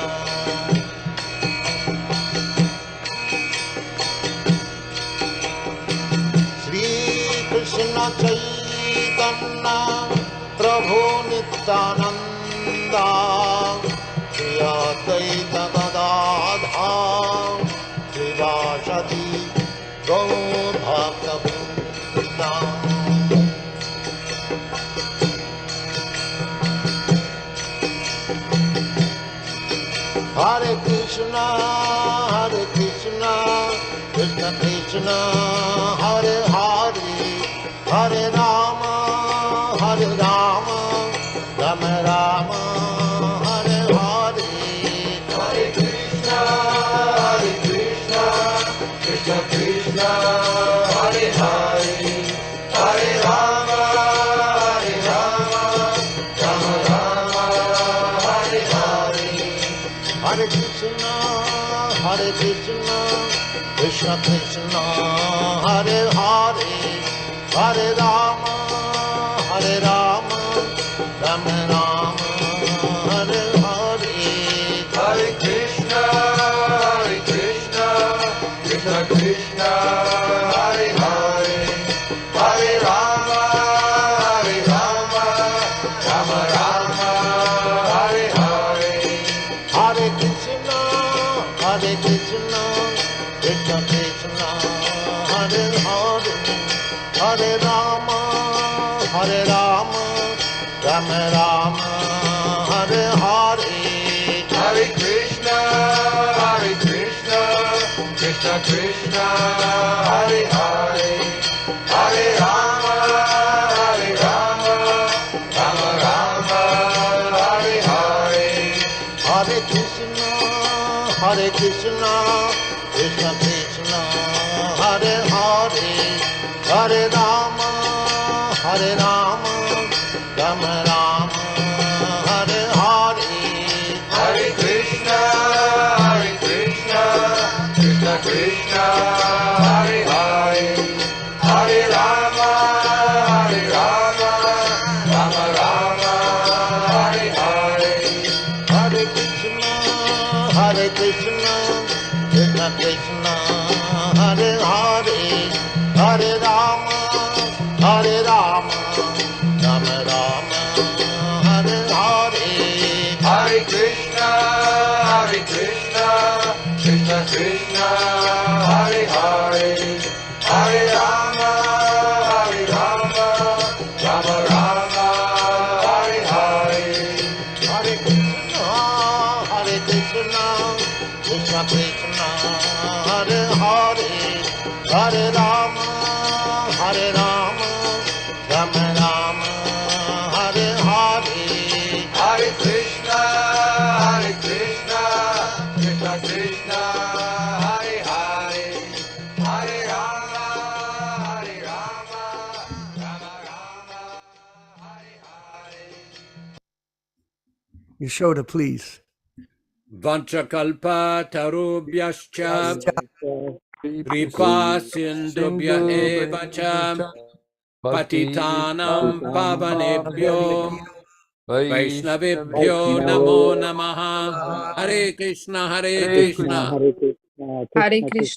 Krishna Caitanya Prabhu Nityananda Shri Advaita Gadadhar Sivasadi Gaur Bhakta Vrinda Hare Krishna Krishna Krishna Hare Hare Hare Rama Rama Rama Hare Hare Hare Krishna Krishna Krishna Hare Hare Hare Rama Rama Rama Hare Hare Hare Krishna Krishna Krishna Hare Hare Hare Rama Rama Rama Hare Hare Hare Krishna Krishna Krishna Hare Hare Hare Rama Rama Rama Hare Hare Hare Krishna Krishna Krishna Hare Hare Hare Rama Rama Rama Hare Hare Hare Krishna Krishna Krishna Hare Hare Hare Rama Rama Rama Hare Hare Hare Krishna Krishna Krishna Hare Hare Hare Rama Rama Rama Hare Hare Hare Krishna Krishna Krishna Hare Hare Hare Rama Rama Rama Hare Hare Hare Krishna Krishna Krishna Hare Hare Hare Rama Rama Rama Hare Hare Hare Krishna Krishna Krishna Hare Hare Hare Rama Rama Rama Hare Hare Hare Krishna Krishna Krishna Hare Hare Hare Rama Rama Rama Hare Hare Hare Krishna Krishna Krishna Hare Hare Hare Rama Rama Rama Hare Hare Yaśodā, please. Vanchakalpa tarubhyascha kripa sindubhya eva cha patitanam pavanebhyo Vaishnavebhyo namo namaha. Hare Krishna, Hare Krishna. Hare Krishna, Hare Krishna.